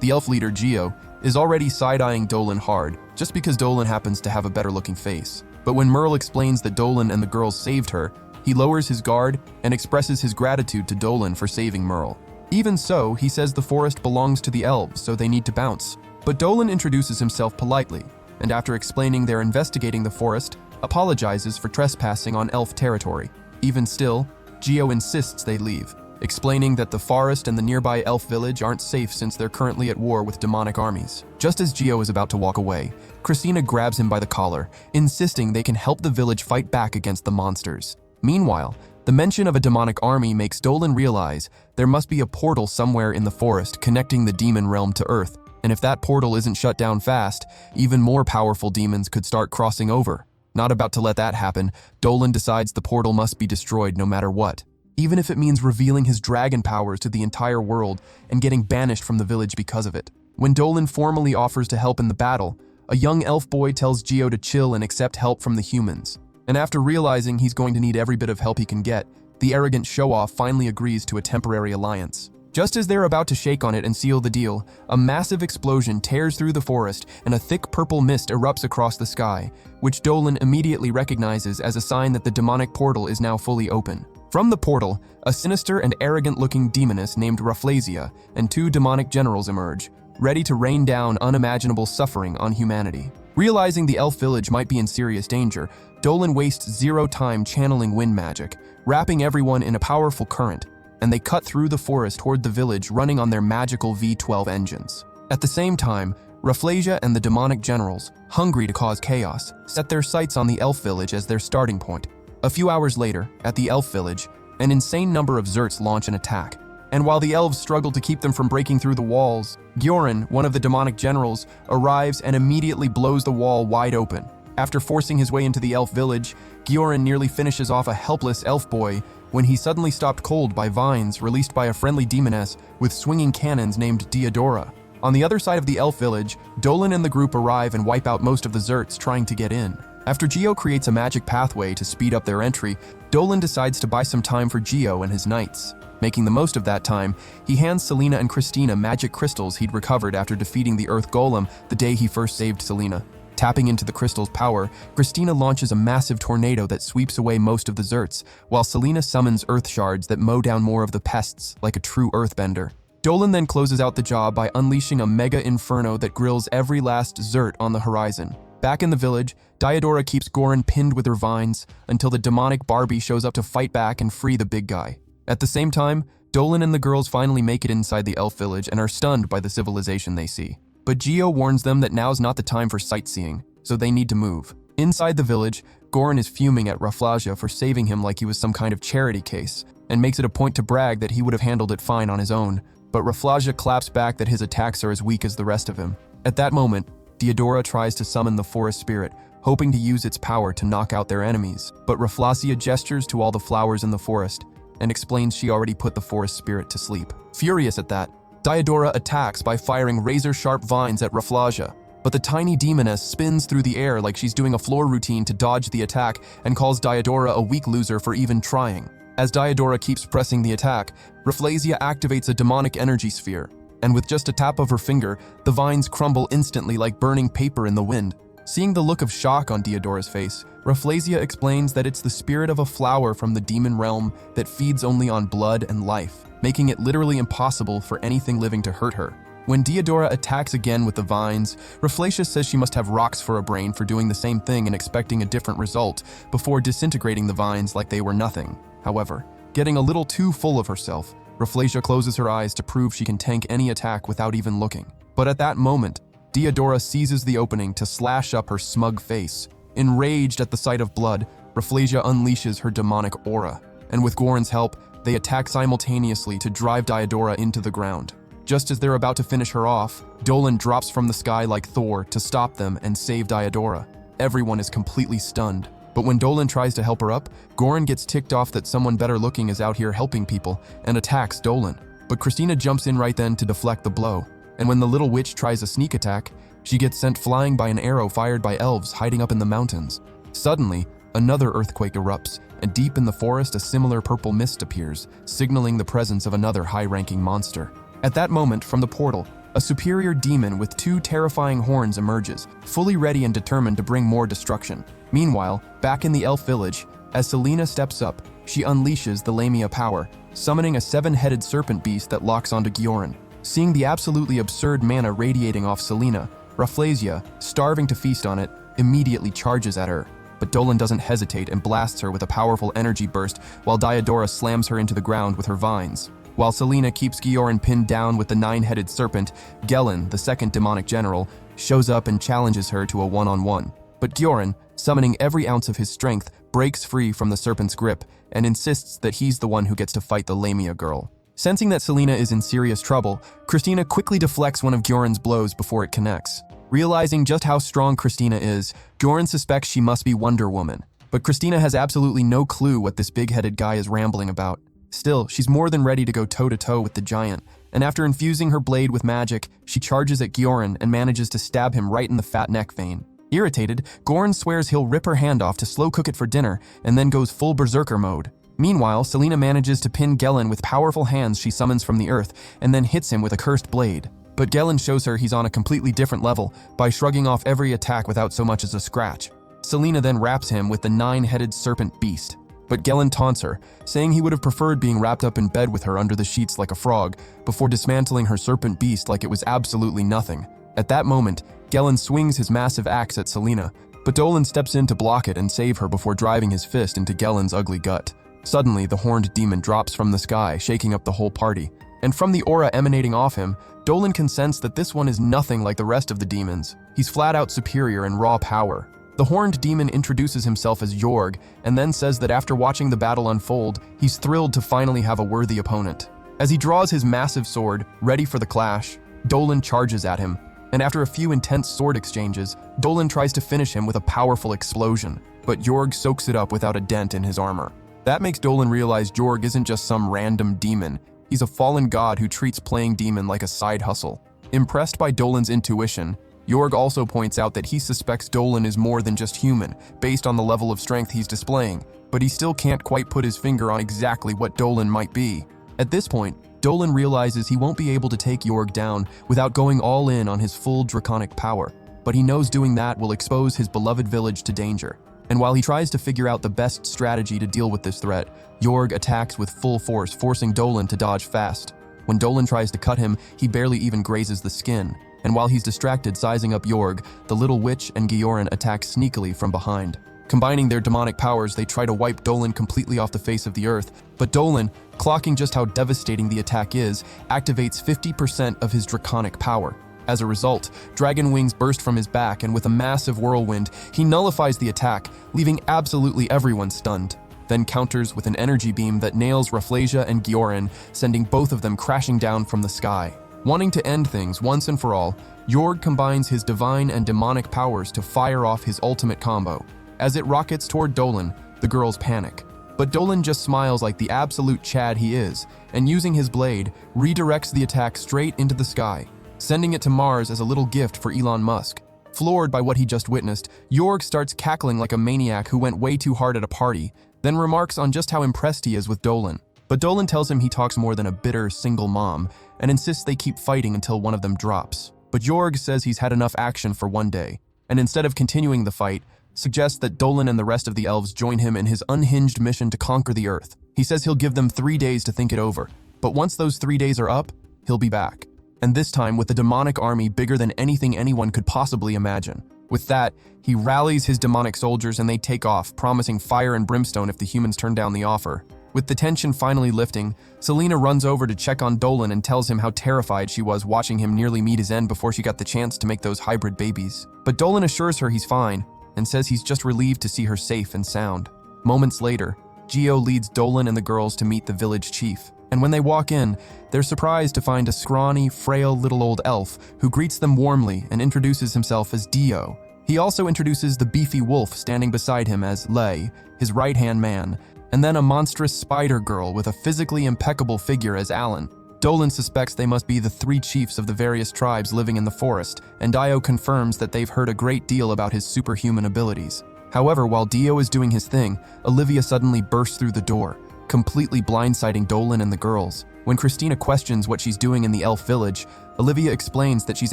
S1: The elf leader, Geo, is already side-eyeing Dolan hard, just because Dolan happens to have a better-looking face. But when Merle explains that Dolan and the girls saved her, he lowers his guard and expresses his gratitude to Dolan for saving Merle. Even so, he says the forest belongs to the elves, so they need to bounce. But Dolan introduces himself politely, and after explaining they're investigating the forest, apologizes for trespassing on elf territory. Even still, Geo insists they leave, explaining that the forest and the nearby elf village aren't safe since they're currently at war with demonic armies. Just as Geo is about to walk away, Christina grabs him by the collar, insisting they can help the village fight back against the monsters. Meanwhile, the mention of a demonic army makes Dolan realize there must be a portal somewhere in the forest connecting the demon realm to Earth, and if that portal isn't shut down fast, even more powerful demons could start crossing over. Not about to let that happen, Dolan decides the portal must be destroyed no matter what, even if it means revealing his dragon powers to the entire world and getting banished from the village because of it. When Dolan formally offers to help in the battle, a young elf boy tells Geo to chill and accept help from the humans. And after realizing he's going to need every bit of help he can get, the arrogant show-off finally agrees to a temporary alliance. Just as they're about to shake on it and seal the deal, a massive explosion tears through the forest and a thick purple mist erupts across the sky, which Dolan immediately recognizes as a sign that the demonic portal is now fully open. From the portal, a sinister and arrogant-looking demoness named Rafflesia and two demonic generals emerge, ready to rain down unimaginable suffering on humanity. Realizing the elf village might be in serious danger, Dolan wastes zero time channeling wind magic, wrapping everyone in a powerful current, and they cut through the forest toward the village running on their magical V12 engines. At the same time, Rafflesia and the demonic generals, hungry to cause chaos, set their sights on the elf village as their starting point. A few hours later, at the elf village, an insane number of Zerts launch an attack, and while the elves struggle to keep them from breaking through the walls, Gioran, one of the demonic generals, arrives and immediately blows the wall wide open. After forcing his way into the elf village, Gioran nearly finishes off a helpless elf boy when he suddenly stopped cold by vines released by a friendly demoness with swinging cannons named Diodora. On the other side of the elf village, Dolan and the group arrive and wipe out most of the Zerts trying to get in. After Geo creates a magic pathway to speed up their entry, Dolan decides to buy some time for Geo and his knights. Making the most of that time, he hands Selena and Christina magic crystals he'd recovered after defeating the Earth Golem the day he first saved Selena. Tapping into the crystal's power, Christina launches a massive tornado that sweeps away most of the Zerts, while Selena summons earth shards that mow down more of the pests like a true earthbender. Dolan then closes out the job by unleashing a mega inferno that grills every last Zert on the horizon. Back in the village, Diodora keeps Goran pinned with her vines until the demonic Barbie shows up to fight back and free the big guy. At the same time, Dolan and the girls finally make it inside the elf village and are stunned by the civilization they see. But Geo warns them that now's not the time for sightseeing, so they need to move. Inside the village, Goran is fuming at Rafflesia for saving him like he was some kind of charity case, and makes it a point to brag that he would have handled it fine on his own. But Rafflesia claps back that his attacks are as weak as the rest of him. At that moment, Diodora tries to summon the forest spirit, hoping to use its power to knock out their enemies. But Rafflesia gestures to all the flowers in the forest, and explains she already put the forest spirit to sleep. Furious at that, Diodora attacks by firing razor-sharp vines at Rafflesia, but the tiny demoness spins through the air like she's doing a floor routine to dodge the attack and calls Diodora a weak loser for even trying. As Diodora keeps pressing the attack, Rafflesia activates a demonic energy sphere, and with just a tap of her finger, the vines crumble instantly like burning paper in the wind. Seeing the look of shock on Diodora's face, Rafflesia explains that it's the spirit of a flower from the demon realm that feeds only on blood and life, making it literally impossible for anything living to hurt her. When Diodora attacks again with the vines, Rafflesia says she must have rocks for a brain for doing the same thing and expecting a different result, before disintegrating the vines like they were nothing. However, getting a little too full of herself, Rafflesia closes her eyes to prove she can tank any attack without even looking. But at that moment, Diodora seizes the opening to slash up her smug face. Enraged at the sight of blood, Rafflesia unleashes her demonic aura, and with Goran's help, they attack simultaneously to drive Diodora into the ground. Just as they're about to finish her off, Dolan drops from the sky like Thor to stop them and save Diodora. Everyone is completely stunned. But when Dolan tries to help her up, Goran gets ticked off that someone better looking is out here helping people and attacks Dolan. But Christina jumps in right then to deflect the blow. And when the little witch tries a sneak attack, she gets sent flying by an arrow fired by elves hiding up in the mountains. Suddenly, another earthquake erupts, and deep in the forest a similar purple mist appears, signaling the presence of another high-ranking monster. At that moment, from the portal, a superior demon with 2 terrifying horns emerges, fully ready and determined to bring more destruction. Meanwhile, back in the elf village, as Selena steps up, she unleashes the Lamia power, summoning a 7-headed serpent beast that locks onto Goran. Seeing the absolutely absurd mana radiating off Selena, Rafflesia, starving to feast on it, immediately charges at her. But Dolan doesn't hesitate and blasts her with a powerful energy burst while Diodora slams her into the ground with her vines. While Selena keeps Goran pinned down with the 9-headed serpent, Gellan, the second demonic general, shows up and challenges her to a one-on-one. But Goran, summoning every ounce of his strength, breaks free from the serpent's grip and insists that he's the one who gets to fight the Lamia girl. Sensing that Selena is in serious trouble, Christina quickly deflects one of Goran's blows before it connects. Realizing just how strong Christina is, Goran suspects she must be Wonder Woman. But Christina has absolutely no clue what this big-headed guy is rambling about. Still, she's more than ready to go toe-to-toe with the giant, and after infusing her blade with magic, she charges at Goran and manages to stab him right in the fat neck vein. Irritated, Goran swears he'll rip her hand off to slow cook it for dinner and then goes full berserker mode. Meanwhile, Selena manages to pin Gellan with powerful hands she summons from the earth and then hits him with a cursed blade. But Gellan shows her he's on a completely different level by shrugging off every attack without so much as a scratch. Selena then wraps him with the 9-headed serpent beast. But Gellan taunts her, saying he would have preferred being wrapped up in bed with her under the sheets like a frog, before dismantling her serpent beast like it was absolutely nothing. At that moment, Gellan swings his massive axe at Selena, but Dolan steps in to block it and save her before driving his fist into Gellan's ugly gut. Suddenly, the horned demon drops from the sky, shaking up the whole party. And from the aura emanating off him, Dolan can sense that this one is nothing like the rest of the demons. He's flat out superior in raw power. The horned demon introduces himself as Jorg, and then says that after watching the battle unfold, he's thrilled to finally have a worthy opponent. As he draws his massive sword, ready for the clash, Dolan charges at him, and after a few intense sword exchanges, Dolan tries to finish him with a powerful explosion, but Jorg soaks it up without a dent in his armor. That makes Dolan realize Jorg isn't just some random demon. He's a fallen god who treats playing demon like a side hustle. Impressed by Dolan's intuition, Jorg also points out that he suspects Dolan is more than just human, based on the level of strength he's displaying, but he still can't quite put his finger on exactly what Dolan might be. At this point, Dolan realizes he won't be able to take Jorg down without going all in on his full draconic power, but he knows doing that will expose his beloved village to danger. And while he tries to figure out the best strategy to deal with this threat, Jorg attacks with full force, forcing Dolan to dodge fast. When Dolan tries to cut him, he barely even grazes the skin. And while he's distracted sizing up Jorg, the little witch and Goran attack sneakily from behind. Combining their demonic powers, they try to wipe Dolan completely off the face of the earth, but Dolan, clocking just how devastating the attack is, activates 50% of his draconic power. As a result, dragon wings burst from his back, and with a massive whirlwind, he nullifies the attack, leaving absolutely everyone stunned. Then counters with an energy beam that nails Rafflesia and Goran, sending both of them crashing down from the sky. Wanting to end things once and for all, Jorg combines his divine and demonic powers to fire off his ultimate combo. As it rockets toward Dolan, the girls panic. But Dolan just smiles like the absolute Chad he is, and using his blade, redirects the attack straight into the sky, sending it to Mars as a little gift for Elon Musk. Floored by what he just witnessed, Jorg starts cackling like a maniac who went way too hard at a party, then remarks on just how impressed he is with Dolan. But Dolan tells him he talks more than a bitter single mom, and insists they keep fighting until one of them drops. But Jorg says he's had enough action for one day, and instead of continuing the fight, suggests that Dolan and the rest of the elves join him in his unhinged mission to conquer the earth. He says he'll give them 3 days to think it over, but once those 3 days are up, he'll be back. And this time with a demonic army bigger than anything anyone could possibly imagine. With that, he rallies his demonic soldiers and they take off, promising fire and brimstone if the humans turn down the offer. With the tension finally lifting, Selena runs over to check on Dolan and tells him how terrified she was watching him nearly meet his end before she got the chance to make those hybrid babies. But Dolan assures her he's fine and says he's just relieved to see her safe and sound. Moments later, Geo leads Dolan and the girls to meet the village chief. And when they walk in, they're surprised to find a scrawny, frail little old elf who greets them warmly and introduces himself as Dio. He also introduces the beefy wolf standing beside him as Lei, his right-hand man, and then a monstrous spider girl with a physically impeccable figure as Alan. Dolan suspects they must be the 3 chiefs of the various tribes living in the forest, and Dio confirms that they've heard a great deal about his superhuman abilities. However, while Dio is doing his thing, Olivia suddenly bursts through the door, completely blindsiding Dolan and the girls. When Christina questions what she's doing in the elf village, Olivia explains that she's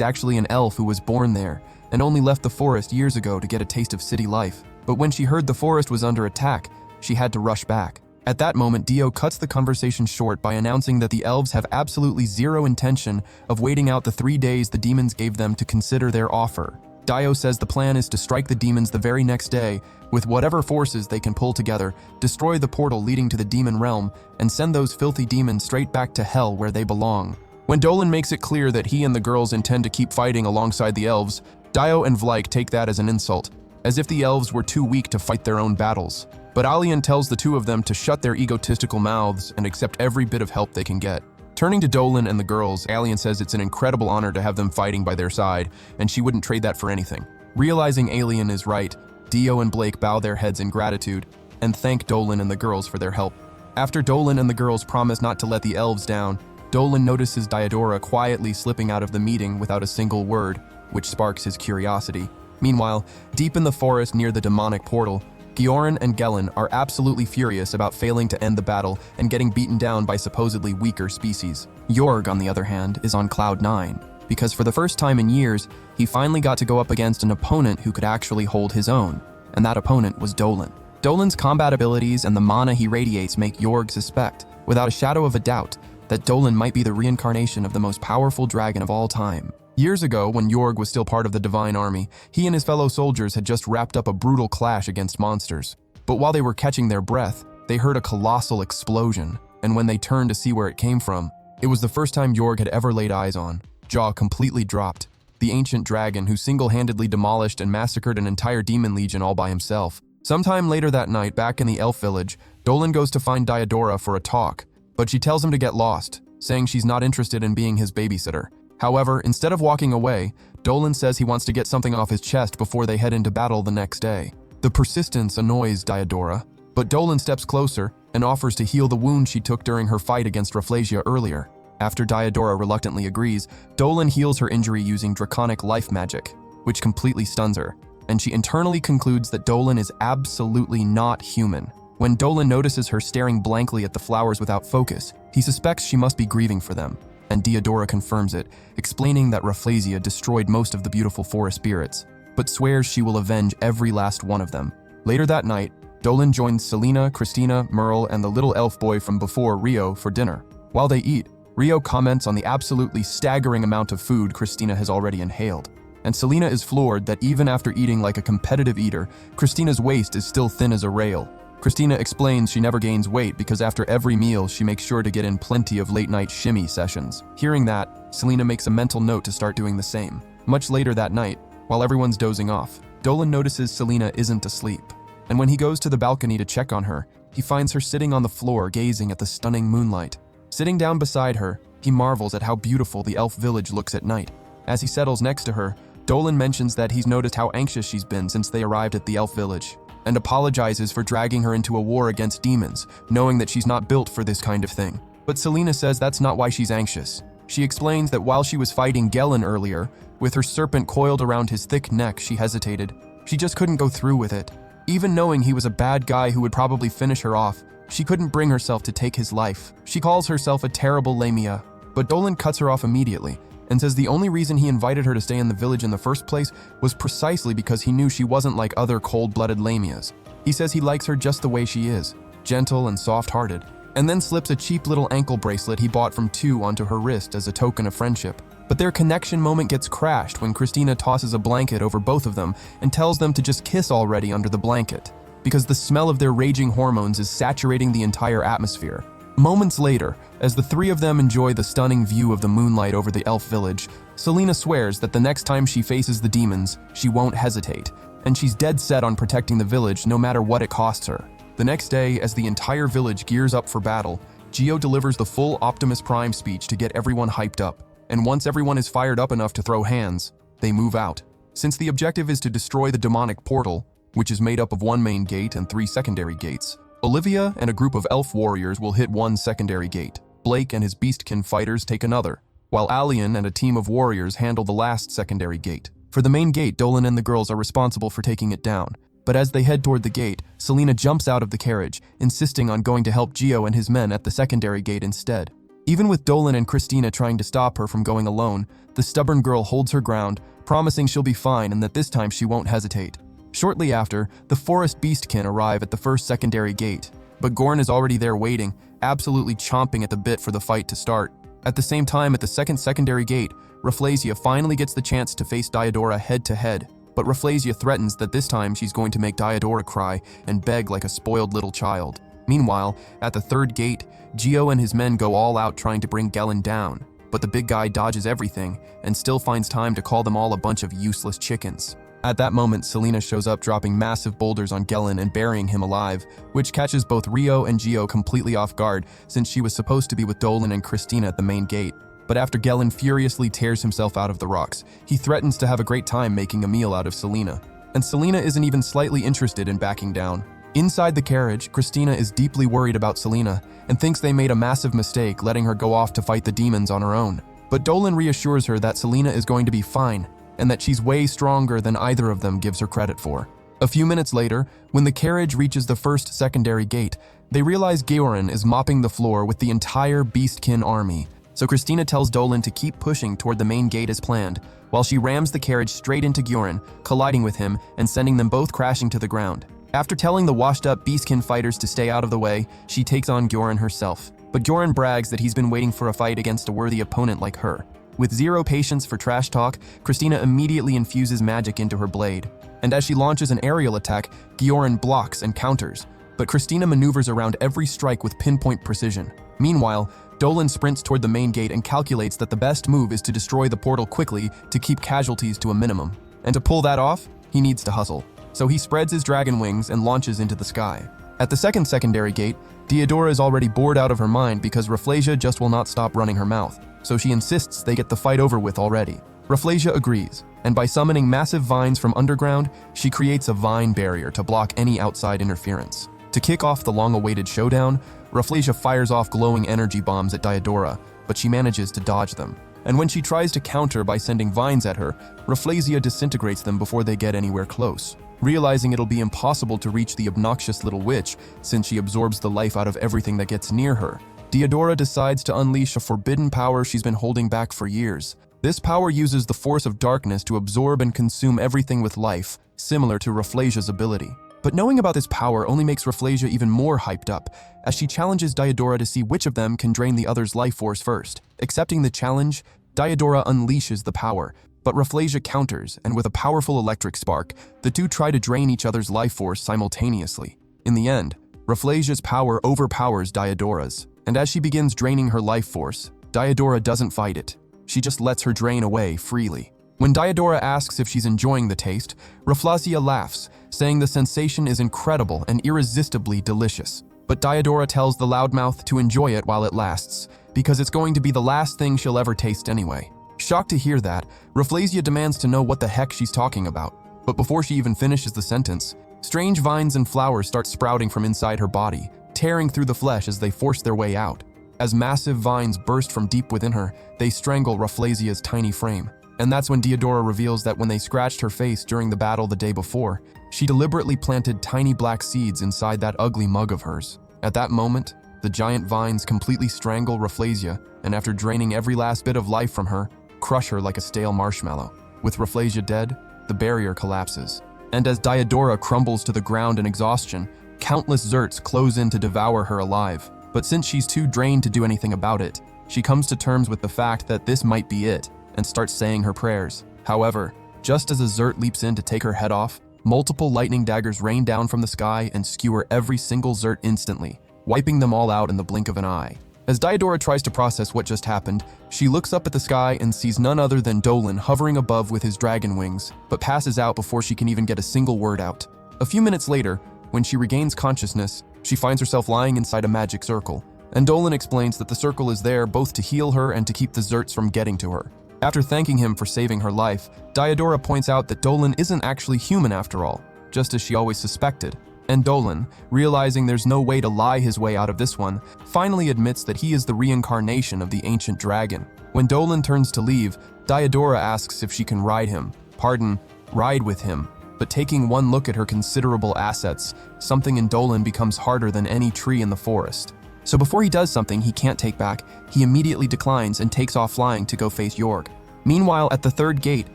S1: actually an elf who was born there and only left the forest years ago to get a taste of city life. But when she heard the forest was under attack, she had to rush back. At that moment, Dio cuts the conversation short by announcing that the elves have absolutely zero intention of waiting out the 3 days the demons gave them to consider their offer. Dio says the plan is to strike the demons the very next day with whatever forces they can pull together, destroy the portal leading to the demon realm, and send those filthy demons straight back to hell where they belong. When Dolan makes it clear that he and the girls intend to keep fighting alongside the elves, Dio and Vlyke take that as an insult, as if the elves were too weak to fight their own battles. But Alien tells the 2 of them to shut their egotistical mouths and accept every bit of help they can get. Turning to Dolan and the girls, Alien says it's an incredible honor to have them fighting by their side, and she wouldn't trade that for anything. Realizing Alien is right, Dio and Blake bow their heads in gratitude and thank Dolan and the girls for their help. After Dolan and the girls promise not to let the elves down, Dolan notices Diodora quietly slipping out of the meeting without a single word, which sparks his curiosity. Meanwhile, deep in the forest near the demonic portal, Gioran and Gellin are absolutely furious about failing to end the battle and getting beaten down by supposedly weaker species. Jorg, on the other hand, is on cloud 9, because for the first time in years, he finally got to go up against an opponent who could actually hold his own, and that opponent was Dolan. Dolan's combat abilities and the mana he radiates make Jorg suspect, without a shadow of a doubt, that Dolan might be the reincarnation of the most powerful dragon of all time. Years ago, when Jorg was still part of the Divine Army, he and his fellow soldiers had just wrapped up a brutal clash against monsters. But while they were catching their breath, they heard a colossal explosion, and when they turned to see where it came from, it was the first time Jorg had ever laid eyes on. Jaw completely dropped. The ancient dragon who single-handedly demolished and massacred an entire demon legion all by himself. Sometime later that night, back in the elf village, Dolan goes to find Diodora for a talk, but she tells him to get lost, saying she's not interested in being his babysitter. However, instead of walking away, Dolan says he wants to get something off his chest before they head into battle the next day. The persistence annoys Diodora, but Dolan steps closer and offers to heal the wound she took during her fight against Rafflesia earlier. After Diodora reluctantly agrees, Dolan heals her injury using draconic life magic, which completely stuns her, and she internally concludes that Dolan is absolutely not human. When Dolan notices her staring blankly at the flowers without focus, he suspects she must be grieving for them, and Diodora confirms it, explaining that Rafflesia destroyed most of the beautiful forest spirits, but swears she will avenge every last one of them. Later that night, Dolan joins Selena, Christina, Merle, and the little elf boy from before, Rio, for dinner. While they eat, Rio comments on the absolutely staggering amount of food Christina has already inhaled, and Selena is floored that even after eating like a competitive eater, Christina's waist is still thin as a rail. Christina explains she never gains weight because after every meal she makes sure to get in plenty of late-night shimmy sessions. Hearing that, Selena makes a mental note to start doing the same. Much later that night, while everyone's dozing off, Dolan notices Selena isn't asleep, and when he goes to the balcony to check on her, he finds her sitting on the floor gazing at the stunning moonlight. Sitting down beside her, he marvels at how beautiful the elf village looks at night. As he settles next to her, Dolan mentions that he's noticed how anxious she's been since they arrived at the elf village, and apologizes for dragging her into a war against demons, knowing that she's not built for this kind of thing. But Selena says that's not why she's anxious. She explains that while she was fighting Gellin earlier, with her serpent coiled around his thick neck, she hesitated. She just couldn't go through with it. Even knowing he was a bad guy who would probably finish her off, she couldn't bring herself to take his life. She calls herself a terrible Lamia, but Dolan cuts her off immediately, and says the only reason he invited her to stay in the village in the first place was precisely because he knew she wasn't like other cold-blooded Lamias. He says he likes her just the way she is, gentle and soft-hearted, and then slips a cheap little ankle bracelet he bought from Tu onto her wrist as a token of friendship. But their connection moment gets crashed when Christina tosses a blanket over both of them and tells them to just kiss already under the blanket. because the smell of their raging hormones is saturating the entire atmosphere. Moments later, as the three of them enjoy the stunning view of the moonlight over the elf village, Selena swears that the next time she faces the demons, she won't hesitate, and she's dead set on protecting the village no matter what it costs her. The next day, as the entire village gears up for battle, Geo delivers the full Optimus Prime speech to get everyone hyped up, and once everyone is fired up enough to throw hands, they move out. Since the objective is to destroy the demonic portal, which is made up of one main gate and 3 secondary gates, Olivia and a group of elf warriors will hit one secondary gate. Blake and his beastkin fighters take another, while Alien and a team of warriors handle the last secondary gate. For the main gate, Dolan and the girls are responsible for taking it down. But as they head toward the gate, Selena jumps out of the carriage, insisting on going to help Geo and his men at the secondary gate instead. Even with Dolan and Christina trying to stop her from going alone, the stubborn girl holds her ground, promising she'll be fine and that this time she won't hesitate. Shortly after, the forest beastkin arrive at the first secondary gate, but Gorn is already there waiting, absolutely chomping at the bit for the fight to start. At the same time, at the second secondary gate, Rafflesia finally gets the chance to face Diodora head-to-head, but Rafflesia threatens that this time she's going to make Diodora cry and beg like a spoiled little child. Meanwhile, at the third gate, Geo and his men go all out trying to bring Gellin down, but the big guy dodges everything and still finds time to call them all a bunch of useless chickens. At that moment, Selena shows up dropping massive boulders on Gellin and burying him alive, which catches both Rio and Geo completely off guard since she was supposed to be with Dolan and Christina at the main gate. But after Gellin furiously tears himself out of the rocks, he threatens to have a great time making a meal out of Selena. And Selena isn't even slightly interested in backing down. Inside the carriage, Christina is deeply worried about Selena and thinks they made a massive mistake letting her go off to fight the demons on her own. But Dolan reassures her that Selena is going to be fine, and that she's way stronger than either of them gives her credit for. A few minutes later, when the carriage reaches the first secondary gate, they realize Georin is mopping the floor with the entire Beastkin army. So Christina tells Dolan to keep pushing toward the main gate as planned, while she rams the carriage straight into Georin, colliding with him and sending them both crashing to the ground. After telling the washed-up Beastkin fighters to stay out of the way, she takes on Georin herself. But Georin brags that he's been waiting for a fight against a worthy opponent like her. With zero patience for trash talk, Christina immediately infuses magic into her blade. And as she launches an aerial attack, Georin blocks and counters. But Christina maneuvers around every strike with pinpoint precision. Meanwhile, Dolan sprints toward the main gate and calculates that the best move is to destroy the portal quickly to keep casualties to a minimum. And to pull that off, he needs to hustle. So he spreads his dragon wings and launches into the sky. At the second secondary gate, Diodora is already bored out of her mind because Rafflesia just will not stop running her mouth. So she insists they get the fight over with already. Rafflesia agrees, and by summoning massive vines from underground, she creates a vine barrier to block any outside interference. To kick off the long-awaited showdown, Rafflesia fires off glowing energy bombs at Diodora, but she manages to dodge them. And when she tries to counter by sending vines at her, Rafflesia disintegrates them before they get anywhere close. Realizing it'll be impossible to reach the obnoxious little witch since she absorbs the life out of everything that gets near her, Diodora decides to unleash a forbidden power she's been holding back for years. This power uses the force of darkness to absorb and consume everything with life, similar to Rafflesia's ability. But knowing about this power only makes Rafflesia even more hyped up, as she challenges Diodora to see which of them can drain the other's life force first. Accepting the challenge, Diodora unleashes the power, but Rafflesia counters, and with a powerful electric spark, the two try to drain each other's life force simultaneously. In the end, Rafflesia's power overpowers Diodora's, and as she begins draining her life force, Diodora doesn't fight it. She just lets her drain away freely. When Diodora asks if she's enjoying the taste, Rafflesia laughs, saying the sensation is incredible and irresistibly delicious. But Diodora tells the loudmouth to enjoy it while it lasts, because it's going to be the last thing she'll ever taste anyway. Shocked to hear that, Rafflesia demands to know what the heck she's talking about. But before she even finishes the sentence, strange vines and flowers start sprouting from inside her body, tearing through the flesh as they force their way out. As massive vines burst from deep within her, they strangle Rafflesia's tiny frame. And that's when Diodora reveals that when they scratched her face during the battle the day before, she deliberately planted tiny black seeds inside that ugly mug of hers. At that moment, the giant vines completely strangle Rafflesia, and after draining every last bit of life from her, crush her like a stale marshmallow. With Rafflesia dead, the barrier collapses. And as Diodora crumbles to the ground in exhaustion, countless Zerts close in to devour her alive. But since she's too drained to do anything about it, she comes to terms with the fact that this might be it, and starts saying her prayers. However, just as a Zert leaps in to take her head off, Multiple lightning daggers rain down from the sky and skewer every single Zert instantly, wiping them all out in the blink of an eye. As Diodora tries to process what just happened, she looks up at the sky and sees none other than Dolan hovering above with his dragon wings, but passes out before she can even get a single word out. A few minutes later, when she regains consciousness, she finds herself lying inside a magic circle, and Dolan explains that the circle is there both to heal her and to keep the Zerts from getting to her. After thanking him for saving her life, Diodora points out that Dolan isn't actually human after all, just as she always suspected. And Dolan, realizing there's no way to lie his way out of this one, finally admits that he is the reincarnation of the ancient dragon. When Dolan turns to leave, Diodora asks if she can ride with him. But taking one look at her considerable assets, something in Dolan becomes harder than any tree in the forest. So before he does something he can't take back, he immediately declines and takes off flying to go face Jorg. Meanwhile, at the third gate,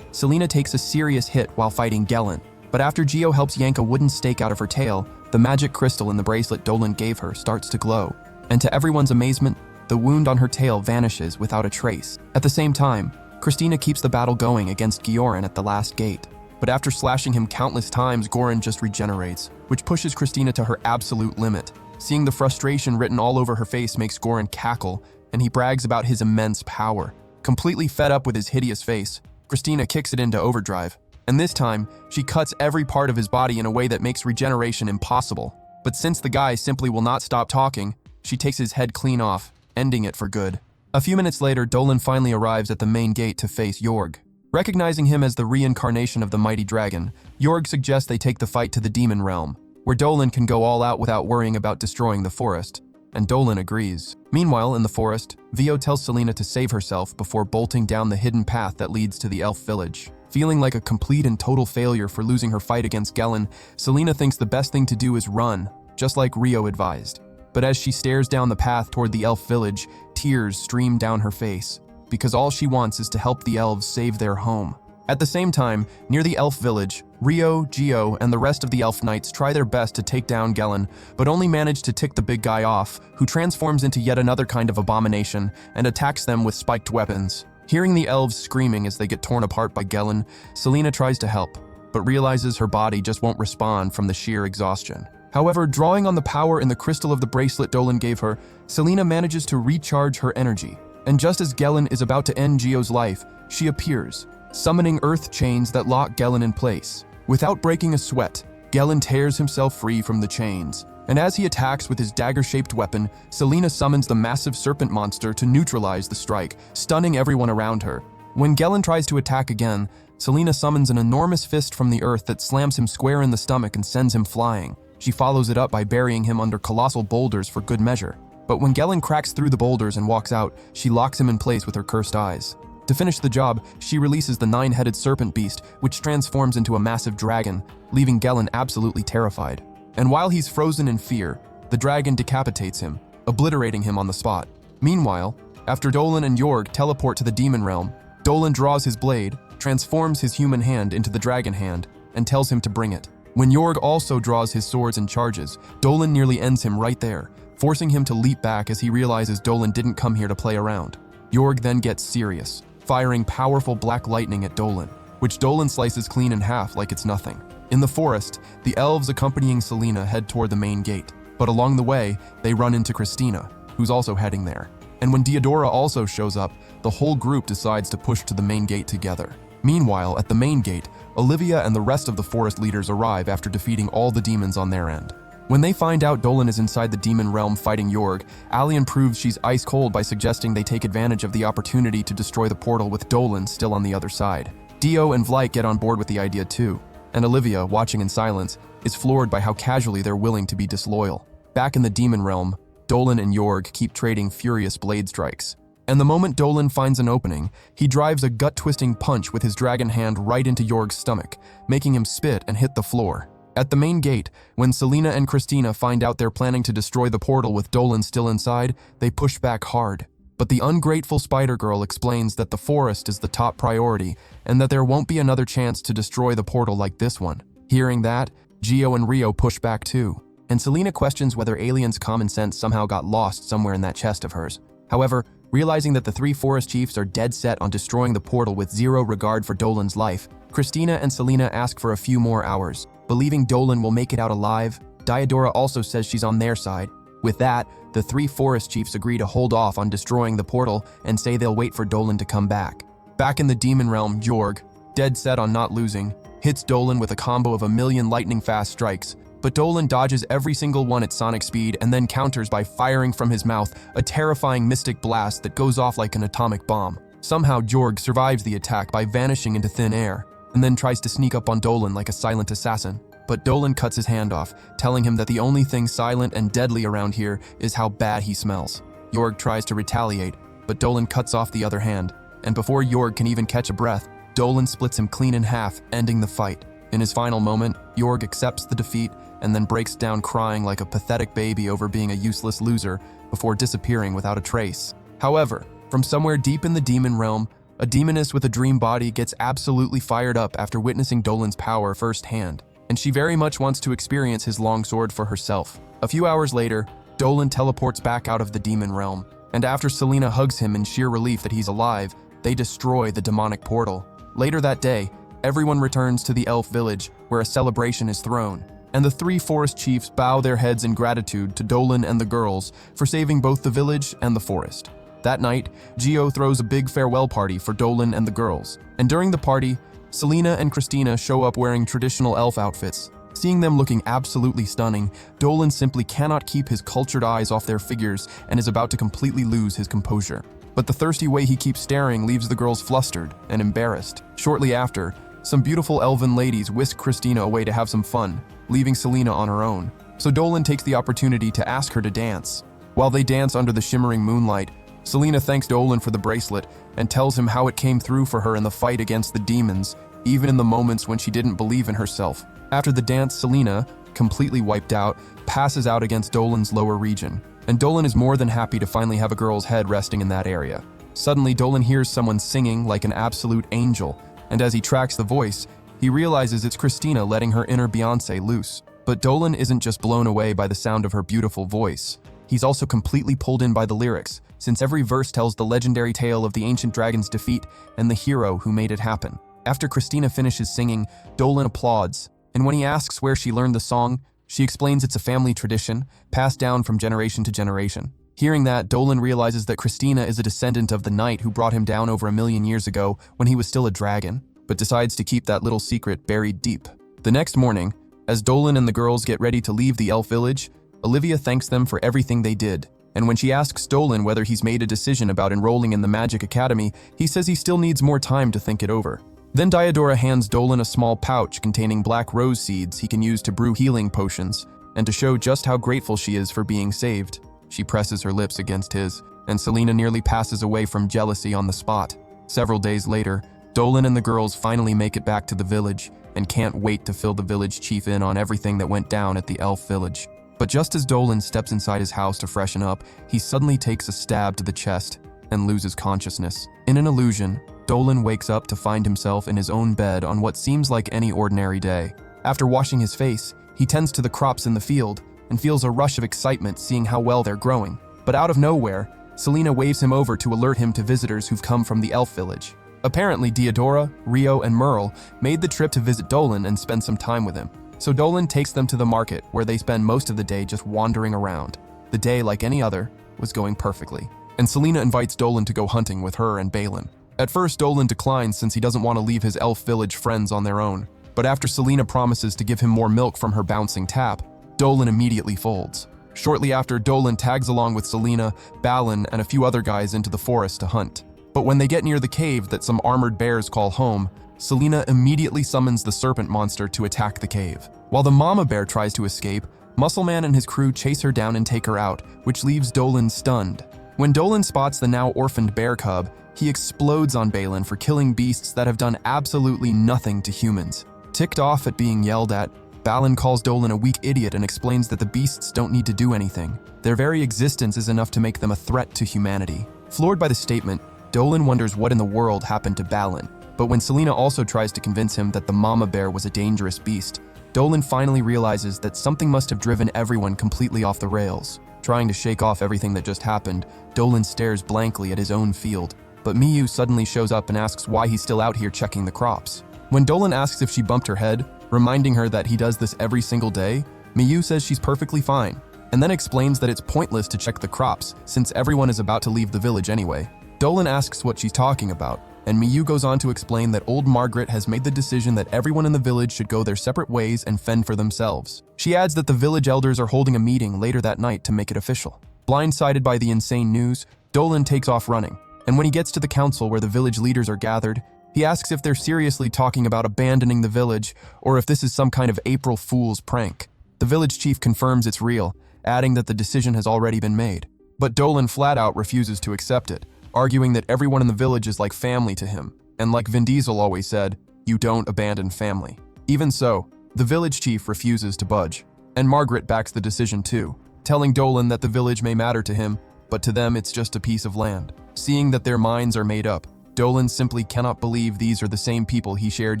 S1: Selena takes a serious hit while fighting Gelin. But after Geo helps yank a wooden stake out of her tail, the magic crystal in the bracelet Dolan gave her starts to glow. And to everyone's amazement, the wound on her tail vanishes without a trace. At the same time, Christina keeps the battle going against Gioran at the last gate. But after slashing him countless times, Goran just regenerates, which pushes Christina to her absolute limit. Seeing the frustration written all over her face makes Goran cackle, and he brags about his immense power. Completely fed up with his hideous face, Christina kicks it into overdrive. And this time, she cuts every part of his body in a way that makes regeneration impossible. But since the guy simply will not stop talking, she takes his head clean off, ending it for good. A few minutes later, Dolan finally arrives at the main gate to face Jorg. Recognizing him as the reincarnation of the mighty dragon, Jorg suggests they take the fight to the demon realm, where Dolan can go all out without worrying about destroying the forest. And Dolan agrees. Meanwhile, in the forest, Vio tells Selena to save herself before bolting down the hidden path that leads to the elf village. Feeling like a complete and total failure for losing her fight against Gelin, Selena thinks the best thing to do is run, just like Rio advised. But as she stares down the path toward the elf village, tears stream down her face, because all she wants is to help the elves save their home. At the same time, near the elf village, Rio, Geo, and the rest of the elf knights try their best to take down Gelin, but only manage to tick the big guy off, who transforms into yet another kind of abomination and attacks them with spiked weapons. Hearing the elves screaming as they get torn apart by Gelin, Selena tries to help, but realizes her body just won't respond from the sheer exhaustion. However, drawing on the power in the crystal of the bracelet Dolan gave her, Selena manages to recharge her energy. And just as Gelin is about to end Geo's life, she appears, summoning earth chains that lock Gelin in place. Without breaking a sweat, Gelin tears himself free from the chains. And as he attacks with his dagger-shaped weapon, Selena summons the massive serpent monster to neutralize the strike, stunning everyone around her. When Gelin tries to attack again, Selena summons an enormous fist from the earth that slams him square in the stomach and sends him flying. She follows it up by burying him under colossal boulders for good measure. But when Gelin cracks through the boulders and walks out, she locks him in place with her cursed eyes. To finish the job, she releases the 9-headed serpent beast, which transforms into a massive dragon, leaving Gelin absolutely terrified. And while he's frozen in fear, the dragon decapitates him, obliterating him on the spot. Meanwhile, after Dolan and Jorg teleport to the demon realm, Dolan draws his blade, transforms his human hand into the dragon hand, and tells him to bring it. When Jorg also draws his swords and charges, Dolan nearly ends him right there, forcing him to leap back as he realizes Dolan didn't come here to play around. Jorg then gets serious, firing powerful black lightning at Dolan, which Dolan slices clean in half like it's nothing. In the forest, the elves accompanying Selena head toward the main gate, but along the way, they run into Christina, who's also heading there. And when Diodora also shows up, the whole group decides to push to the main gate together. Meanwhile, at the main gate, Olivia and the rest of the forest leaders arrive after defeating all the demons on their end. When they find out Dolan is inside the demon realm fighting Jorg, Allian proves she's ice cold by suggesting they take advantage of the opportunity to destroy the portal with Dolan still on the other side. Dio and Vlyke get on board with the idea too, and Olivia, watching in silence, is floored by how casually they're willing to be disloyal. Back in the demon realm, Dolan and Jorg keep trading furious blade strikes. And the moment Dolan finds an opening, he drives a gut-twisting punch with his dragon hand right into Jorg's stomach, making him spit and hit the floor. At the main gate, when Selena and Christina find out they're planning to destroy the portal with Dolan still inside, they push back hard. But the ungrateful Spider-Girl explains that the forest is the top priority and that there won't be another chance to destroy the portal like this one. Hearing that, Geo and Rio push back too, and Selena questions whether Alien's common sense somehow got lost somewhere in that chest of hers. However, realizing that the three forest chiefs are dead set on destroying the portal with zero regard for Dolan's life, Christina and Selena ask for a few more hours, Believing Dolan will make it out alive, Diodora also says she's on their side. With that, the 3 forest chiefs agree to hold off on destroying the portal and say they'll wait for Dolan to come back. Back in the demon realm, Jorg, dead set on not losing, hits Dolan with a combo of 1,000,000 lightning-fast strikes, but Dolan dodges every single one at sonic speed and then counters by firing from his mouth a terrifying mystic blast that goes off like an atomic bomb. Somehow Jorg survives the attack by vanishing into thin air, and then tries to sneak up on Dolan like a silent assassin. But Dolan cuts his hand off, telling him that the only thing silent and deadly around here is how bad he smells. Jorg tries to retaliate, but Dolan cuts off the other hand, and before Jorg can even catch a breath, Dolan splits him clean in half, ending the fight. In his final moment, Jorg accepts the defeat and then breaks down crying like a pathetic baby over being a useless loser before disappearing without a trace. However, from somewhere deep in the demon realm, a demoness with a dream body gets absolutely fired up after witnessing Dolan's power firsthand, and she very much wants to experience his longsword for herself. A few hours later, Dolan teleports back out of the demon realm, and after Selena hugs him in sheer relief that he's alive, they destroy the demonic portal. Later that day, everyone returns to the elf village, where a celebration is thrown, and the 3 forest chiefs bow their heads in gratitude to Dolan and the girls for saving both the village and the forest. That night, Gio throws a big farewell party for Dolan and the girls, and during the party, Selena and Christina show up wearing traditional elf outfits. Seeing them looking absolutely stunning, Dolan simply cannot keep his cultured eyes off their figures and is about to completely lose his composure. But the thirsty way he keeps staring leaves the girls flustered and embarrassed. Shortly after, some beautiful elven ladies whisk Christina away to have some fun, leaving Selena on her own. So Dolan takes the opportunity to ask her to dance. While they dance under the shimmering moonlight, Selena thanks Dolan for the bracelet and tells him how it came through for her in the fight against the demons, even in the moments when she didn't believe in herself. After the dance, Selena, completely wiped out, passes out against Dolan's lower region, and Dolan is more than happy to finally have a girl's head resting in that area. Suddenly, Dolan hears someone singing like an absolute angel, and as he tracks the voice, he realizes it's Christina letting her inner Beyoncé loose. But Dolan isn't just blown away by the sound of her beautiful voice. He's also completely pulled in by the lyrics, since every verse tells the legendary tale of the ancient dragon's defeat and the hero who made it happen. After Christina finishes singing, Dolan applauds, and when he asks where she learned the song, she explains it's a family tradition, passed down from generation to generation. Hearing that, Dolan realizes that Christina is a descendant of the knight who brought him down over 1,000,000 years ago when he was still a dragon, but decides to keep that little secret buried deep. The next morning, as Dolan and the girls get ready to leave the elf village, Olivia thanks them for everything they did, and when she asks Dolan whether he's made a decision about enrolling in the Magic Academy, he says he still needs more time to think it over. Then Diodora hands Dolan a small pouch containing black rose seeds he can use to brew healing potions, and to show just how grateful she is for being saved. She presses her lips against his, and Selena nearly passes away from jealousy on the spot. Several days later, Dolan and the girls finally make it back to the village, and can't wait to fill the village chief in on everything that went down at the elf village. But just as Dolan steps inside his house to freshen up, he suddenly takes a stab to the chest and loses consciousness. In an illusion, Dolan wakes up to find himself in his own bed on what seems like any ordinary day. After washing his face, he tends to the crops in the field and feels a rush of excitement seeing how well they're growing. But out of nowhere, Selena waves him over to alert him to visitors who've come from the elf village. Apparently, Diodora, Rio, and Merle made the trip to visit Dolan and spend some time with him. So Dolan takes them to the market, where they spend most of the day just wandering around. The day, like any other, was going perfectly, and Selena invites Dolan to go hunting with her and Balin. At first, Dolan declines since he doesn't want to leave his elf village friends on their own, but after Selena promises to give him more milk from her bouncing tap, Dolan immediately folds. Shortly after, Dolan tags along with Selena, Balin, and a few other guys into the forest to hunt. But when they get near the cave that some armored bears call home, Selena immediately summons the serpent monster to attack the cave. While the mama bear tries to escape, Muscleman and his crew chase her down and take her out, which leaves Dolan stunned. When Dolan spots the now orphaned bear cub, he explodes on Balin for killing beasts that have done absolutely nothing to humans. Ticked off at being yelled at, Balin calls Dolan a weak idiot and explains that the beasts don't need to do anything. Their very existence is enough to make them a threat to humanity. Floored by the statement, Dolan wonders what in the world happened to Balin. But when Selena also tries to convince him that the mama bear was a dangerous beast, Dolan finally realizes that something must have driven everyone completely off the rails. Trying to shake off everything that just happened, Dolan stares blankly at his own field. But Miyu suddenly shows up and asks why he's still out here checking the crops. When Dolan asks if she bumped her head, reminding her that he does this every single day. Miyu says she's perfectly fine, and then explains that it's pointless to check the crops since everyone is about to leave the village anyway. Dolan asks what she's talking about, and Miyu goes on to explain that old Margaret has made the decision that everyone in the village should go their separate ways and fend for themselves. She adds that the village elders are holding a meeting later that night to make it official. Blindsided by the insane news, Dolan takes off running, and when he gets to the council where the village leaders are gathered, he asks if they're seriously talking about abandoning the village or if this is some kind of April Fool's prank. The village chief confirms it's real, adding that the decision has already been made. But Dolan flat out refuses to accept it, arguing that everyone in the village is like family to him, and like Vin Diesel always said, you don't abandon family. Even so, the village chief refuses to budge, and Margaret backs the decision too, telling Dolan that the village may matter to him, but to them it's just a piece of land. Seeing that their minds are made up, Dolan simply cannot believe these are the same people he shared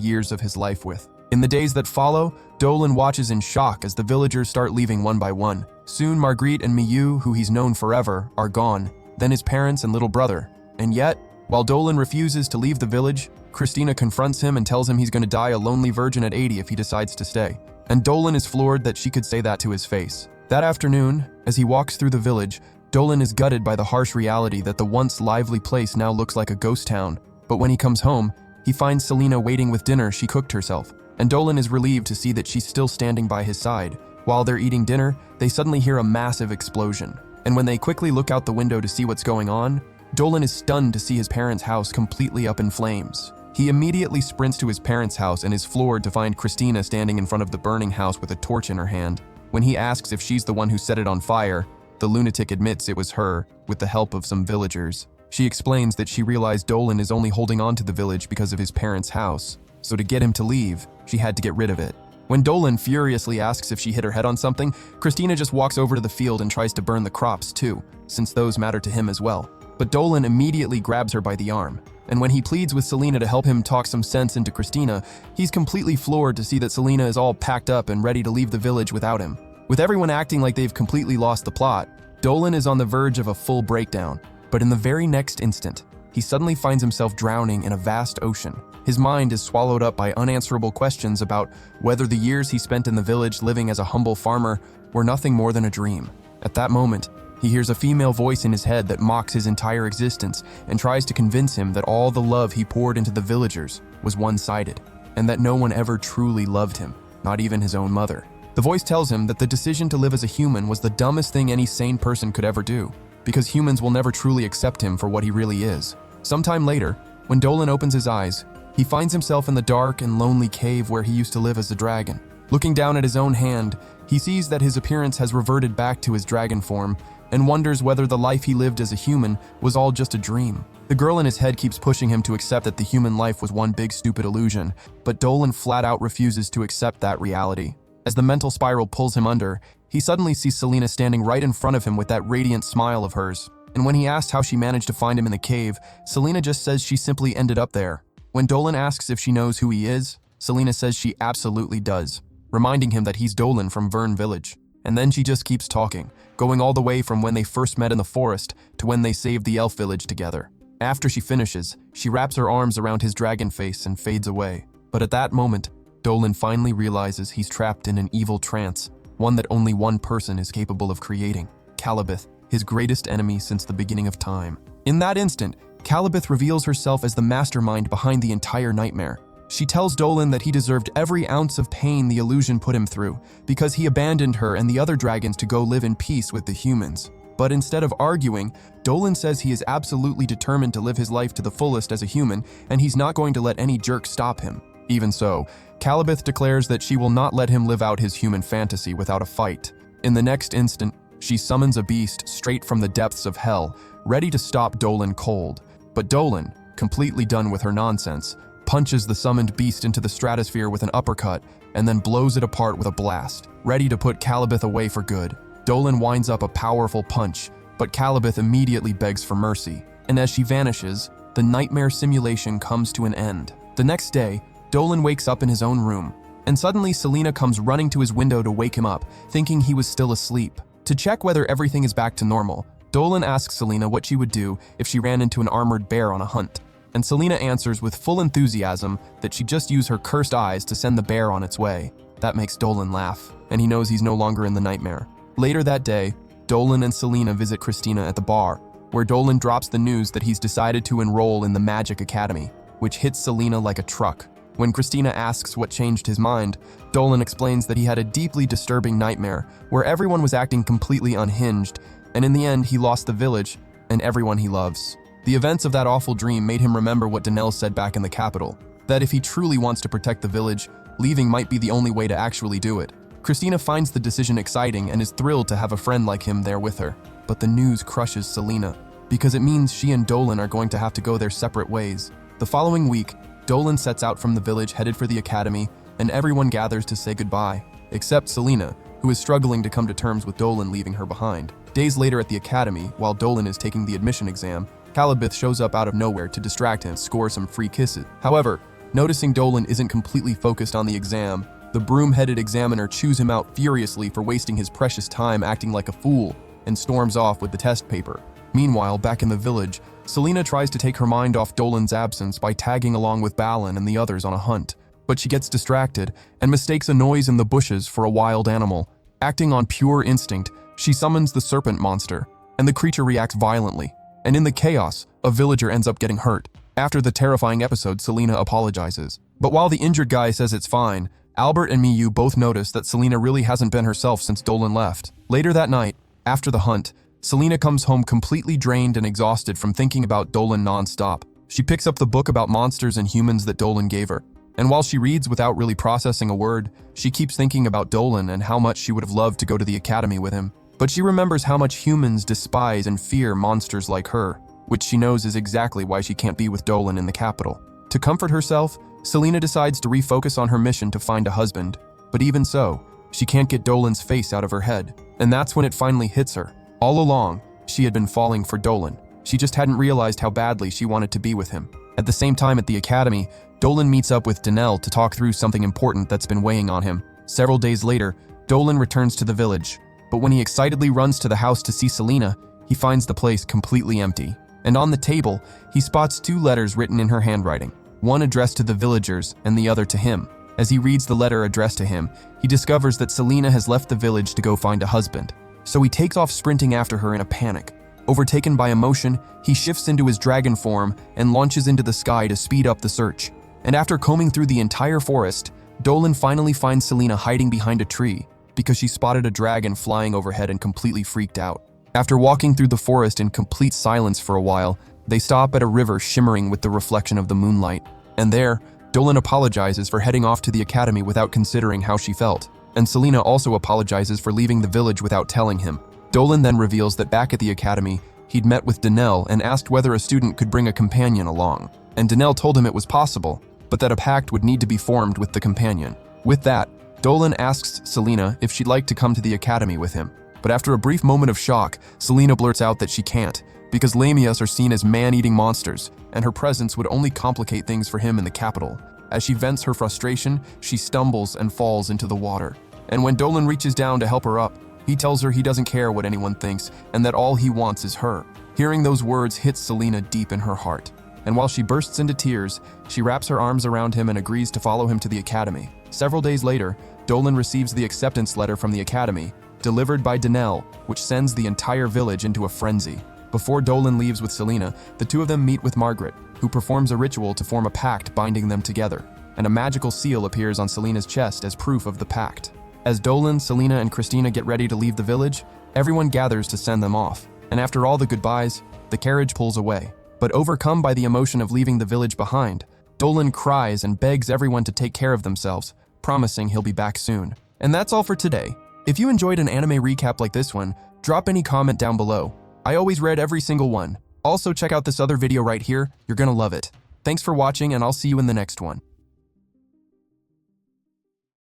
S1: years of his life with. In the days that follow, Dolan watches in shock as the villagers start leaving one by one. Soon Marguerite and Miyu, who he's known forever, are gone, then his parents and little brother. And yet, while Dolan refuses to leave the village, Christina confronts him and tells him he's going to die a lonely virgin at 80 if he decides to stay. And Dolan is floored that she could say that to his face. That afternoon, as he walks through the village, Dolan is gutted by the harsh reality that the once lively place now looks like a ghost town. But when he comes home, he finds Selena waiting with dinner she cooked herself, and Dolan is relieved to see that she's still standing by his side. While they're eating dinner, they suddenly hear a massive explosion. And when they quickly look out the window to see what's going on, Dolan is stunned to see his parents' house completely up in flames. He immediately sprints to his parents' house and is floored to find Christina standing in front of the burning house with a torch in her hand. When he asks if she's the one who set it on fire, the lunatic admits it was her, with the help of some villagers. She explains that she realized Dolan is only holding on to the village because of his parents' house, so to get him to leave, she had to get rid of it. When Dolan furiously asks if she hit her head on something, Christina just walks over to the field and tries to burn the crops too, since those matter to him as well. But Dolan immediately grabs her by the arm, and when he pleads with Selena to help him talk some sense into Christina, he's completely floored to see that Selena is all packed up and ready to leave the village without him. With everyone acting like they've completely lost the plot, Dolan is on the verge of a full breakdown, but in the very next instant, he suddenly finds himself drowning in a vast ocean. His mind is swallowed up by unanswerable questions about whether the years he spent in the village living as a humble farmer were nothing more than a dream. At that moment, he hears a female voice in his head that mocks his entire existence and tries to convince him that all the love he poured into the villagers was one-sided, and that no one ever truly loved him, not even his own mother. The voice tells him that the decision to live as a human was the dumbest thing any sane person could ever do, because humans will never truly accept him for what he really is. Sometime later, when Dolan opens his eyes, he finds himself in the dark and lonely cave where he used to live as a dragon. Looking down at his own hand, he sees that his appearance has reverted back to his dragon form and wonders whether the life he lived as a human was all just a dream. The girl in his head keeps pushing him to accept that the human life was one big stupid illusion, but Dolan flat out refuses to accept that reality. As the mental spiral pulls him under, he suddenly sees Selena standing right in front of him with that radiant smile of hers. And when he asks how she managed to find him in the cave, Selena just says she simply ended up there. When Dolan asks if she knows who he is, Selena says she absolutely does, reminding him that he's Dolan from Vern Village. And then she just keeps talking, going all the way from when they first met in the forest to when they saved the elf village together. After she finishes, she wraps her arms around his dragon face and fades away. But at that moment, Dolan finally realizes he's trapped in an evil trance, one that only one person is capable of creating: Calibeth, his greatest enemy since the beginning of time. In that instant, Calibeth reveals herself as the mastermind behind the entire nightmare. She tells Dolan that he deserved every ounce of pain the illusion put him through, because he abandoned her and the other dragons to go live in peace with the humans. But instead of arguing, Dolan says he is absolutely determined to live his life to the fullest as a human, and he's not going to let any jerk stop him. Even so, Calibeth declares that she will not let him live out his human fantasy without a fight. In the next instant, she summons a beast straight from the depths of hell, ready to stop Dolan cold. But Dolan, completely done with her nonsense, punches the summoned beast into the stratosphere with an uppercut and then blows it apart with a blast, ready to put Calibeth away for good. Dolan winds up a powerful punch, but Calibeth immediately begs for mercy, and as she vanishes, the nightmare simulation comes to an end. The next day, Dolan wakes up in his own room, and suddenly Selena comes running to his window to wake him up, thinking he was still asleep. To check whether everything is back to normal, Dolan asks Selena what she would do if she ran into an armored bear on a hunt. And Selena answers with full enthusiasm that she'd just use her cursed eyes to send the bear on its way. That makes Dolan laugh, and he knows he's no longer in the nightmare. Later that day, Dolan and Selena visit Christina at the bar, where Dolan drops the news that he's decided to enroll in the Magic Academy, which hits Selena like a truck. When Christina asks what changed his mind, Dolan explains that he had a deeply disturbing nightmare where everyone was acting completely unhinged, and in the end he lost the village and everyone he loves. The events of that awful dream made him remember what Danelle said back in the capital, that if he truly wants to protect the village, leaving might be the only way to actually do it. Christina finds the decision exciting and is thrilled to have a friend like him there with her. But the news crushes Selena, because it means she and Dolan are going to have to go their separate ways. The following week, Dolan sets out from the village headed for the academy, and everyone gathers to say goodbye, except Selena, who is struggling to come to terms with Dolan leaving her behind. Days later at the academy, while Dolan is taking the admission exam, Calibith shows up out of nowhere to distract him and score some free kisses. However, noticing Dolan isn't completely focused on the exam, the broom-headed examiner chews him out furiously for wasting his precious time acting like a fool and storms off with the test paper. Meanwhile, back in the village, Selena tries to take her mind off Dolan's absence by tagging along with Balin and the others on a hunt. But she gets distracted and mistakes a noise in the bushes for a wild animal. Acting on pure instinct, she summons the serpent monster, and the creature reacts violently. And in the chaos, a villager ends up getting hurt. After the terrifying episode, Selena apologizes. But while the injured guy says it's fine, Albert and Miyu both notice that Selena really hasn't been herself since Dolan left. Later that night, after the hunt, Selena comes home completely drained and exhausted from thinking about Dolan non-stop. She picks up the book about monsters and humans that Dolan gave her. And while she reads without really processing a word, she keeps thinking about Dolan and how much she would have loved to go to the academy with him. But she remembers how much humans despise and fear monsters like her, which she knows is exactly why she can't be with Dolan in the capital. To comfort herself, Selena decides to refocus on her mission to find a husband. But even so, she can't get Dolan's face out of her head. And that's when it finally hits her. All along, she had been falling for Dolan. She just hadn't realized how badly she wanted to be with him. At the same time at the academy, Dolan meets up with Danelle to talk through something important that's been weighing on him. Several days later, Dolan returns to the village. But when he excitedly runs to the house to see Selena, he finds the place completely empty. And on the table, he spots 2 letters written in her handwriting, one addressed to the villagers and the other to him. As he reads the letter addressed to him, he discovers that Selena has left the village to go find a husband. So he takes off sprinting after her in a panic. Overtaken by emotion, he shifts into his dragon form and launches into the sky to speed up the search. And after combing through the entire forest, Dolan finally finds Selena hiding behind a tree because she spotted a dragon flying overhead and completely freaked out. After walking through the forest in complete silence for a while, they stop at a river shimmering with the reflection of the moonlight. And there, Dolan apologizes for heading off to the academy without considering how she felt. And Selena also apologizes for leaving the village without telling him. Dolan then reveals that back at the academy, he'd met with Danelle and asked whether a student could bring a companion along. And Danelle told him it was possible, but that a pact would need to be formed with the companion. With that, Dolan asks Selena if she'd like to come to the academy with him. But after a brief moment of shock, Selena blurts out that she can't, because Lamias are seen as man-eating monsters, and her presence would only complicate things for him in the capital. As she vents her frustration, she stumbles and falls into the water. And when Dolan reaches down to help her up, he tells her he doesn't care what anyone thinks, and that all he wants is her. Hearing those words hits Selena deep in her heart. And while she bursts into tears, she wraps her arms around him and agrees to follow him to the academy. Several days later, Dolan receives the acceptance letter from the academy, delivered by Danelle, which sends the entire village into a frenzy. Before Dolan leaves with Selena, the two of them meet with Margaret, who performs a ritual to form a pact binding them together, and a magical seal appears on Selena's chest as proof of the pact. As Dolan, Selena, and Christina get ready to leave the village, everyone gathers to send them off, and after all the goodbyes, the carriage pulls away. But overcome by the emotion of leaving the village behind, Dolan cries and begs everyone to take care of themselves, promising he'll be back soon. And that's all for today. If you enjoyed an anime recap like this one, drop any comment down below. I always read every single one. Also check out this other video right here, you're gonna love it. Thanks for watching and I'll see you in the next one.